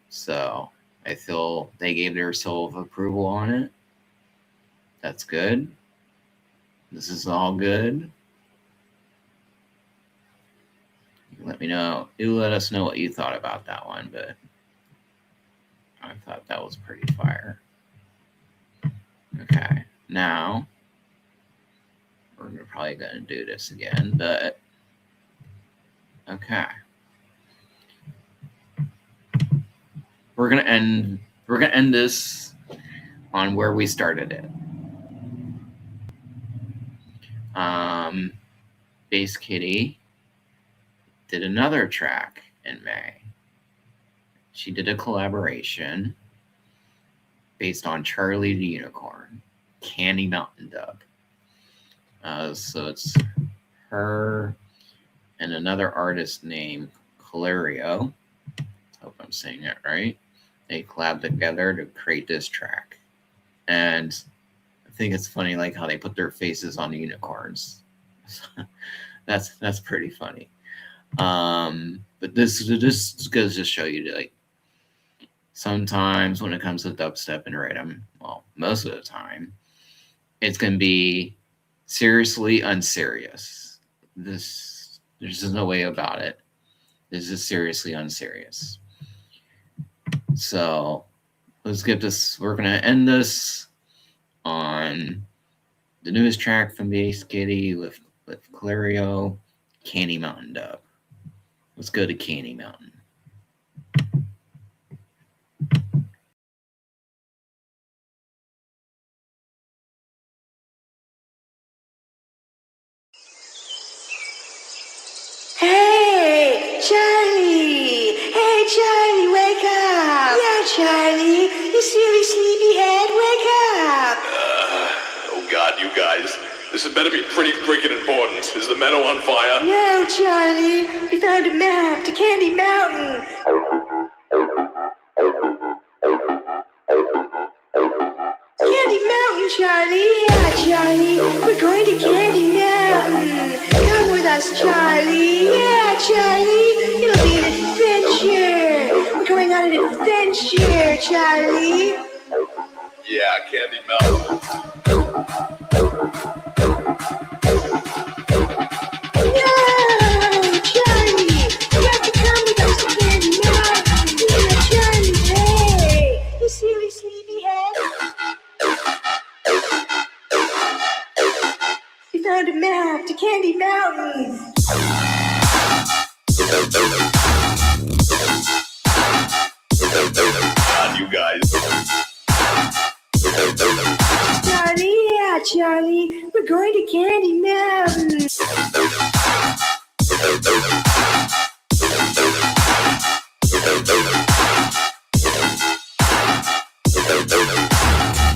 So I feel they gave their seal of approval on it. That's good. This is all good. Let me know. You let us know what you thought about that one, but I thought that was pretty fire. Okay, now we're probably going to do this again, but okay. We're gonna end this on where we started it. Bass Kitty did another track in May. She did a collaboration based on Charlie the Unicorn, Candy Mountain Dub. So it's her and another artist named Calerio. Hope I'm saying that right. They collabed together to create this track. And I think it's funny like how they put their faces on the unicorns. that's pretty funny. But this goes to show you, like, sometimes when it comes to dubstep and rhythm, well, most of the time, it's going to be seriously unserious. There's just no way about it. This is seriously unserious. So let's get this. We're going to end this on the newest track from Bass Kitty with Clario, Candy Mountain Dub. Let's go to Candy Mountain. Hey, Charlie! Hey, Charlie, wake up! Yeah, Charlie, you silly sleepyhead, wake up! Oh God, you guys. This had better be pretty freaking important. Is the meadow on fire? No, Charlie, we found a map to Candy Mountain. Candy Mountain, Charlie! Yeah, Charlie, we're going to Candy Mountain. Come with us, Charlie. Yeah, Charlie, it'll be an adventure. We're going on an adventure, Charlie. Yeah, Candy Mountain. No, Charlie, you have to come with us to Candy Mountain. Yeah, Charlie, hey, you silly sleepyhead. We found a map to Candy Mountain. God, you guys. Charlie, yeah, Charlie, we're going to Candy Mountain.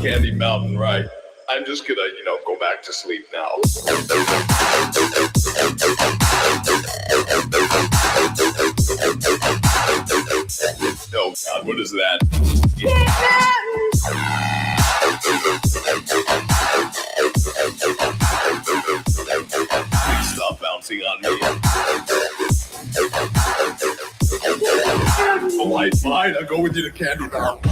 Candy Mountain, right? I'm just gonna, go back to sleep now. Oh God, what is that? Please stop bouncing on me. Alright, fine, I'll go with you to Candy Mountain.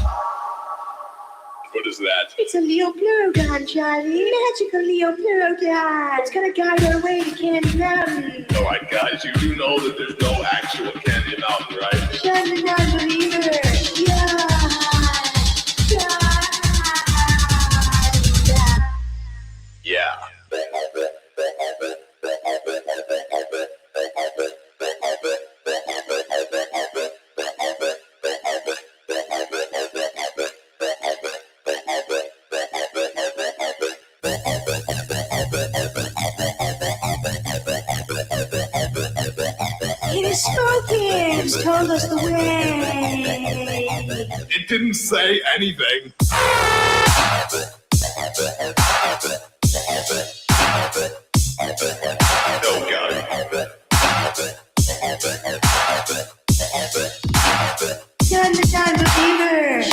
What is that? It's a Leo Pleurodon, Charlie. Magical Leo Pleurodon. It's gonna guide our way to Candy Mountain. Alright, guys, you do know that there's no actual Candy Mountain, right? Shut the non-believer. Yeah. It is Scorpions told us the way. It didn't say anything. Oh God. Done the non-believer.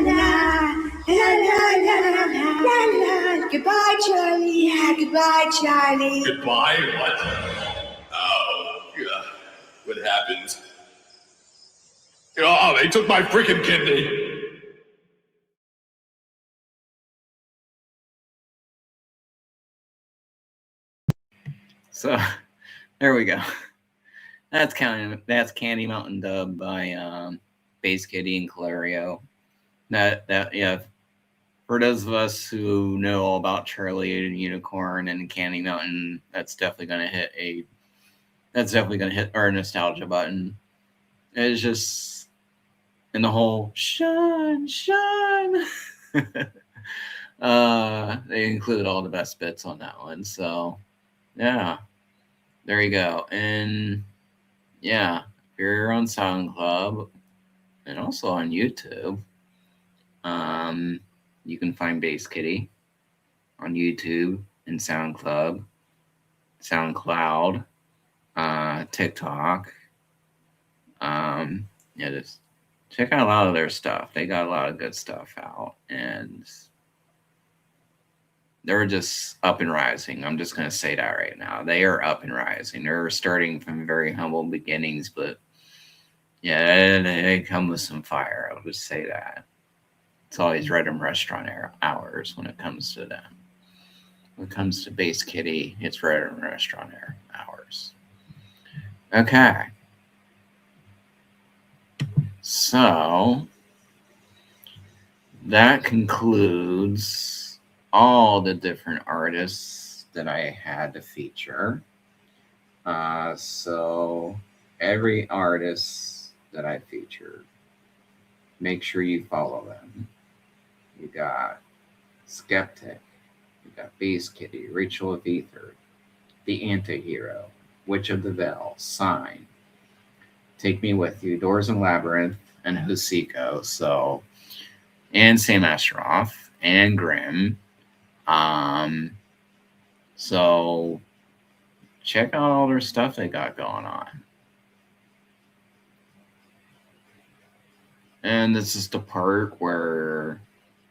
Yeah. La la la la la la la la. Goodbye, Charlie. Yeah, goodbye, Charlie. Goodbye? What? Oh, God. What happened? Oh, they took my freaking kidney. So there we go. That's Candy Mountain Dub by Bass Kitty and Calario. That yeah. For those of us who know all about Charlie and Unicorn and Candy Mountain, that's definitely gonna hit our nostalgia button. It's just in the whole shine. They included all the best bits on that one. So yeah. There you go. And yeah, if you're on Sound Club and also on YouTube, you can find Bass Kitty on YouTube and SoundCloud, TikTok. Yeah, just check out a lot of their stuff. They got a lot of good stuff out, and they're just up and rising. I'm just going to say that right now. They are up and rising. They're starting from very humble beginnings, but yeah, they come with some fire. I'll just say that. It's always Rhythm Restaurant hours when it comes to them. When it comes to Bass Kitty, it's Rhythm Restaurant hours. Okay. So that concludes all the different artists that I had to feature. So every artist that I featured, make sure you follow them. You got Skeptic, you got Bass Kitty, Rachel of Ether, The Antihero, Witch of the Veil, Sign, Take Me With You, Doors and Labyrinth, and Hoseko. So, and Sam Asheroff and Grimm. So check out all their stuff they got going on. And this is the part where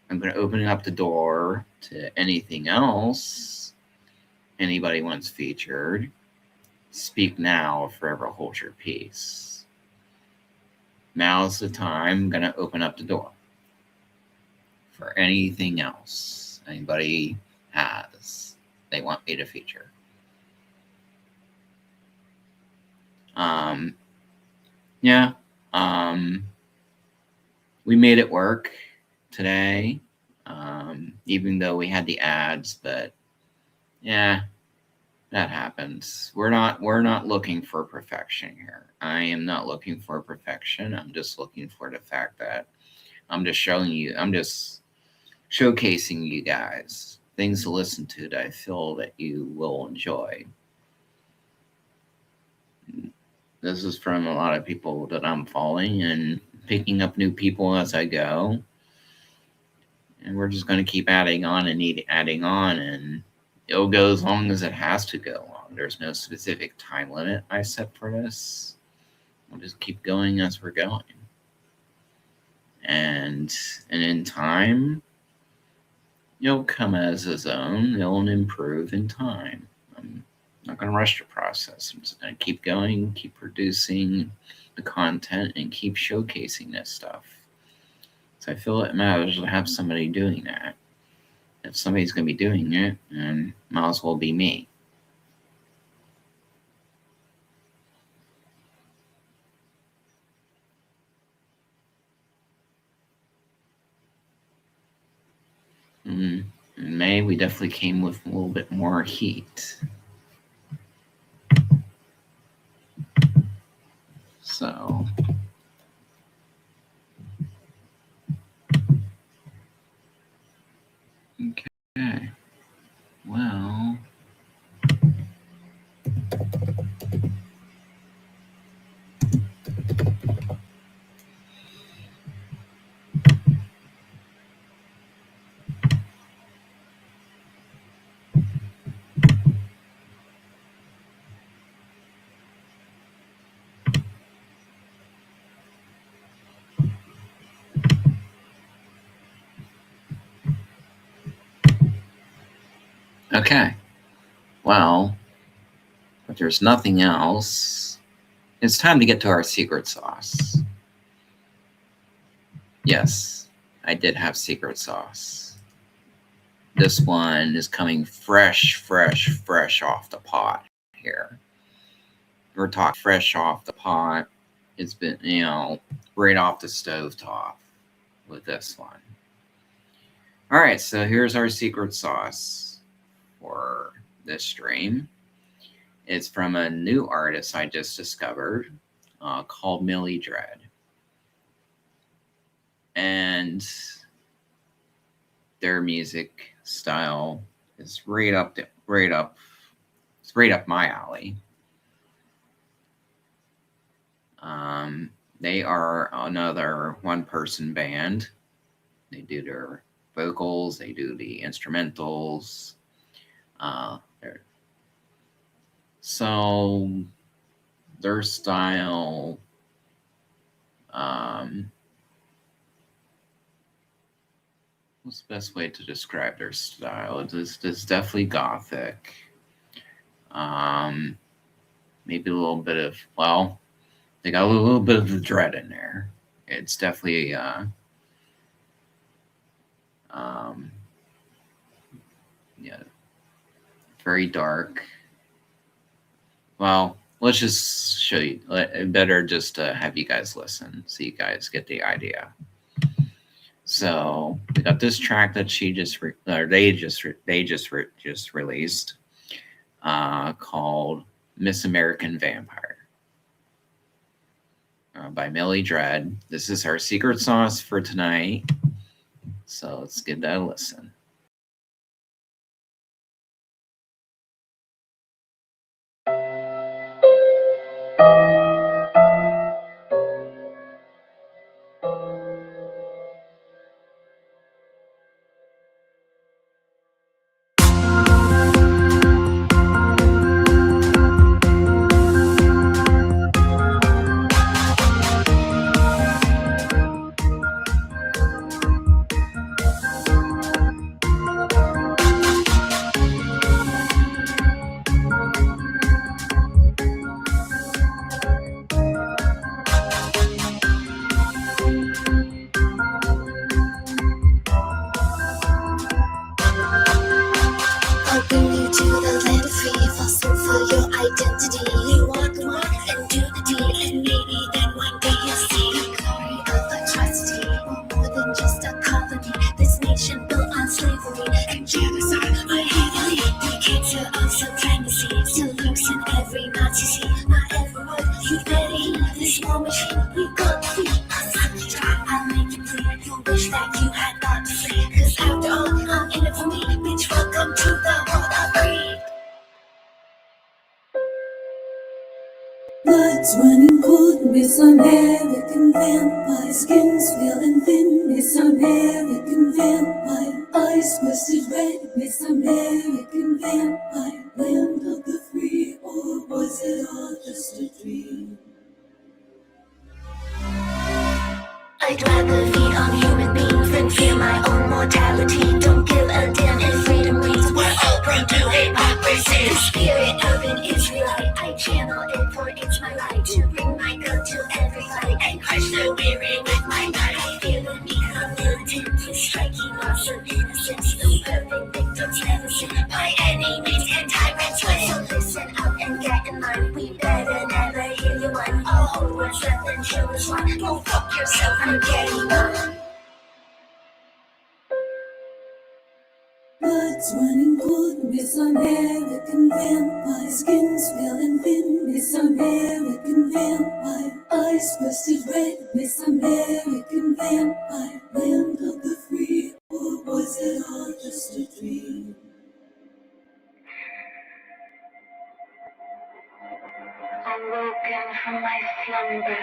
I'm going to open up the door to anything else anybody wants featured. Speak now or forever hold your peace. Now's the time. I'm going to open up the door for anything else anybody has they want me to feature. Yeah. We made it work today, even though we had the ads, but yeah, that happens. We're not looking for perfection here. I am not looking for perfection. I'm just looking for the fact that I'm just showcasing you guys things to listen to that I feel that you will enjoy. This is from a lot of people that I'm following and picking up new people as I go. And we're just going to keep adding on, and it'll go as long as it has to go on. There's no specific time limit I set for this. We'll just keep going as we're going. And in time, it'll come as its own. It'll improve in time. I'm not going to rush the process. I'm just going to keep going, keep producing the content, and keep showcasing this stuff. So I feel it matters to have somebody doing that. If somebody's going to be doing it, then might as well be me. In May, we definitely came with a little bit more heat. So, okay. Well, okay. Well, if there's nothing else, it's time to get to our secret sauce. Yes, I did have secret sauce. This one is coming fresh off the pot here. We're talking fresh off the pot. It's been, right off the stove top with this one. All right, so here's our secret sauce for this stream. It's from a new artist I just discovered called Millie Dread. And their music style is right up my alley. They are another one-person band. They do their vocals, they do the instrumentals. So their style, what's the best way to describe their style? It's definitely gothic. Maybe a little bit of, well, they got a little bit of the dread in there. It's definitely yeah, very dark. Well, let's just show you. Better just have you guys listen, so you guys get the idea. So we got this track that they just released, called "Miss American Vampire" by Millie Dread. This is our secret sauce for tonight. So let's give that a listen. I'll bring you to the land of free, fossil for your identity. You walk the walk and do the deed, and maybe then one day you'll see the glory of atrocity. We're more than just a colony. This nation built on slavery and genocide. I hate it. Indicator of supremacy still lurks in every mouth you see. Not every word you better heed. This war machine we got to beat. I'll make it clear. You wish that you had thought to say. 'Cause after all, I'm in it for me. Bitch, welcome to the world of greed. Blood's running cold, Miss American vampire. Skin's feeling thin, Miss American vampire. Eyes twisted red, Miss American vampire. Land of the free, or was it all just a dream? I'd rather feed on human beings than fear my own mortality. Don't give a damn if freedom means we're open to hypocrisy. The spirit of an Israelite, I channel it for it's my right to bring my gun to every fight and crush the weary with my knife. Feeling me come militant, striking loss of innocence. The perfect victims never sin by any means can tyrants win. So listen up and get in line. We better never hear you one. All hold what's left and show us one. Go fuck yourself, I'm getting on. Blood's running cold, Miss American vampire. Skin's feeling thin, Miss American vampire. eyes twisted red, Miss American Vampire, land of the free, or was it all just a dream? Awoken from my slumber.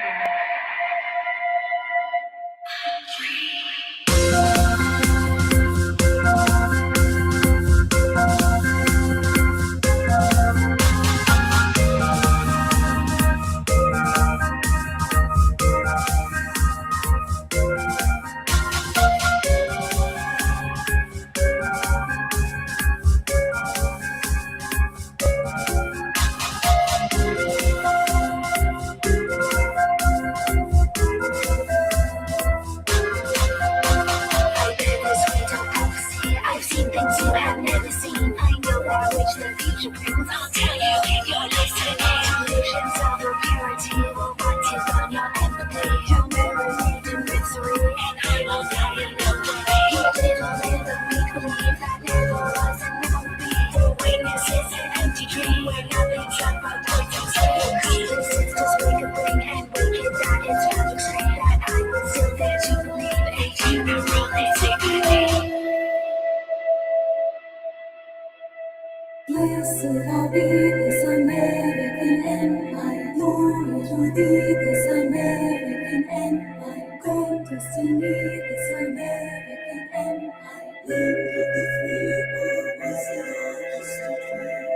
I've seen things you have never seen. I know that which the future brings. I'll tell you if you're listening. Illusions of your purity will want to on your empathy. You'll marinate in misery, and I will die in no way. You little bit of make-believe that never was and never will be. The witness is an empty dream where nothing's up but poison sleep. Common sisters wake a thing and wake it that it's tragic saying that I was still there to believe a funeral is sacred. Blessed I'll be this American empire, loyal to thee, this American empire, grant us to me this American empire, land of the free, or was it all just a dream?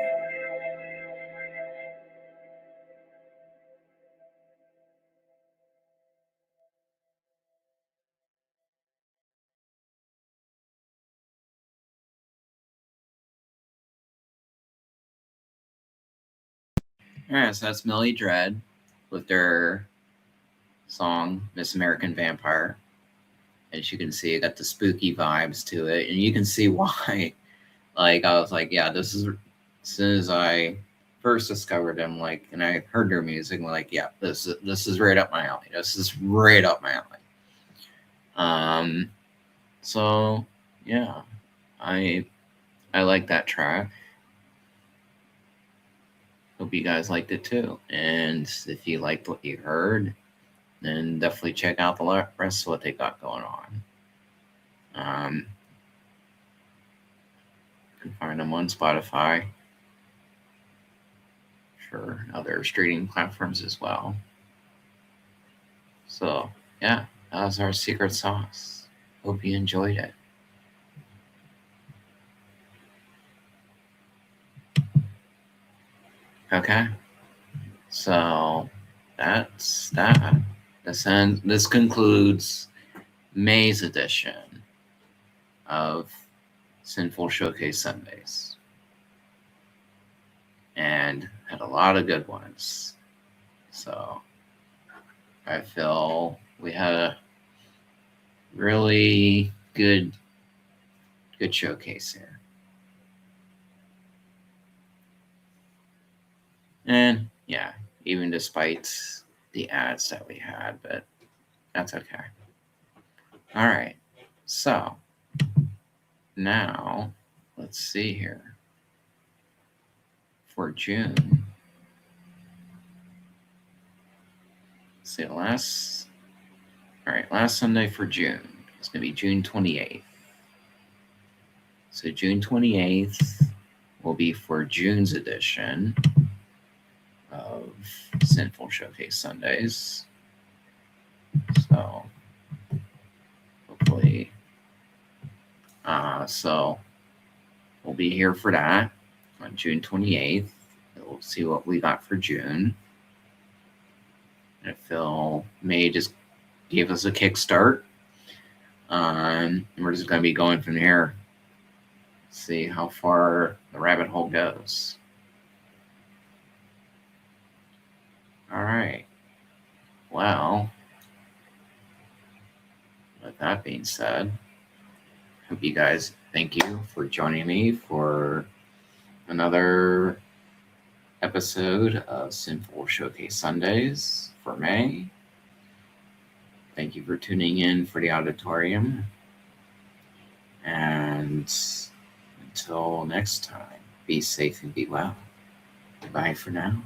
All right, so that's Millie Dread with their song Miss American Vampire. As you can see, it got the spooky vibes to it, and you can see why. Like, I was like, yeah, this is, as soon as I first discovered them, like, and I heard their music, I'm like, yeah, this is right up my alley. This is right up my alley. So yeah, I like that track. Hope you guys liked it too. And if you liked what you heard, then definitely check out the rest of what they got going on. You can find them on Spotify, sure, other streaming platforms as well. So yeah, that was our secret sauce. Hope you enjoyed it. Okay, so that's that. This concludes May's edition of Sinful Showcase Sundays, and had a lot of good ones. So I feel we had a really good showcase here. And yeah, even despite the ads that we had, but that's okay. All right, so now let's see here. For June, let's see, last Sunday for June, it's going to be June 28th. So June 28th will be for June's edition of Sinful Showcase Sundays. So hopefully, so we'll be here for that on June 28th. We'll see what we got for June. And Phil May just gave us a kickstart. And we're just going to be going from here. See how far the rabbit hole goes. All right. Well, with that being said, hope you guys, thank you for joining me for another episode of Sinful Showcase Sundays for May. Thank you for tuning in for the auditorium. And until next time, be safe and be well. Bye for now.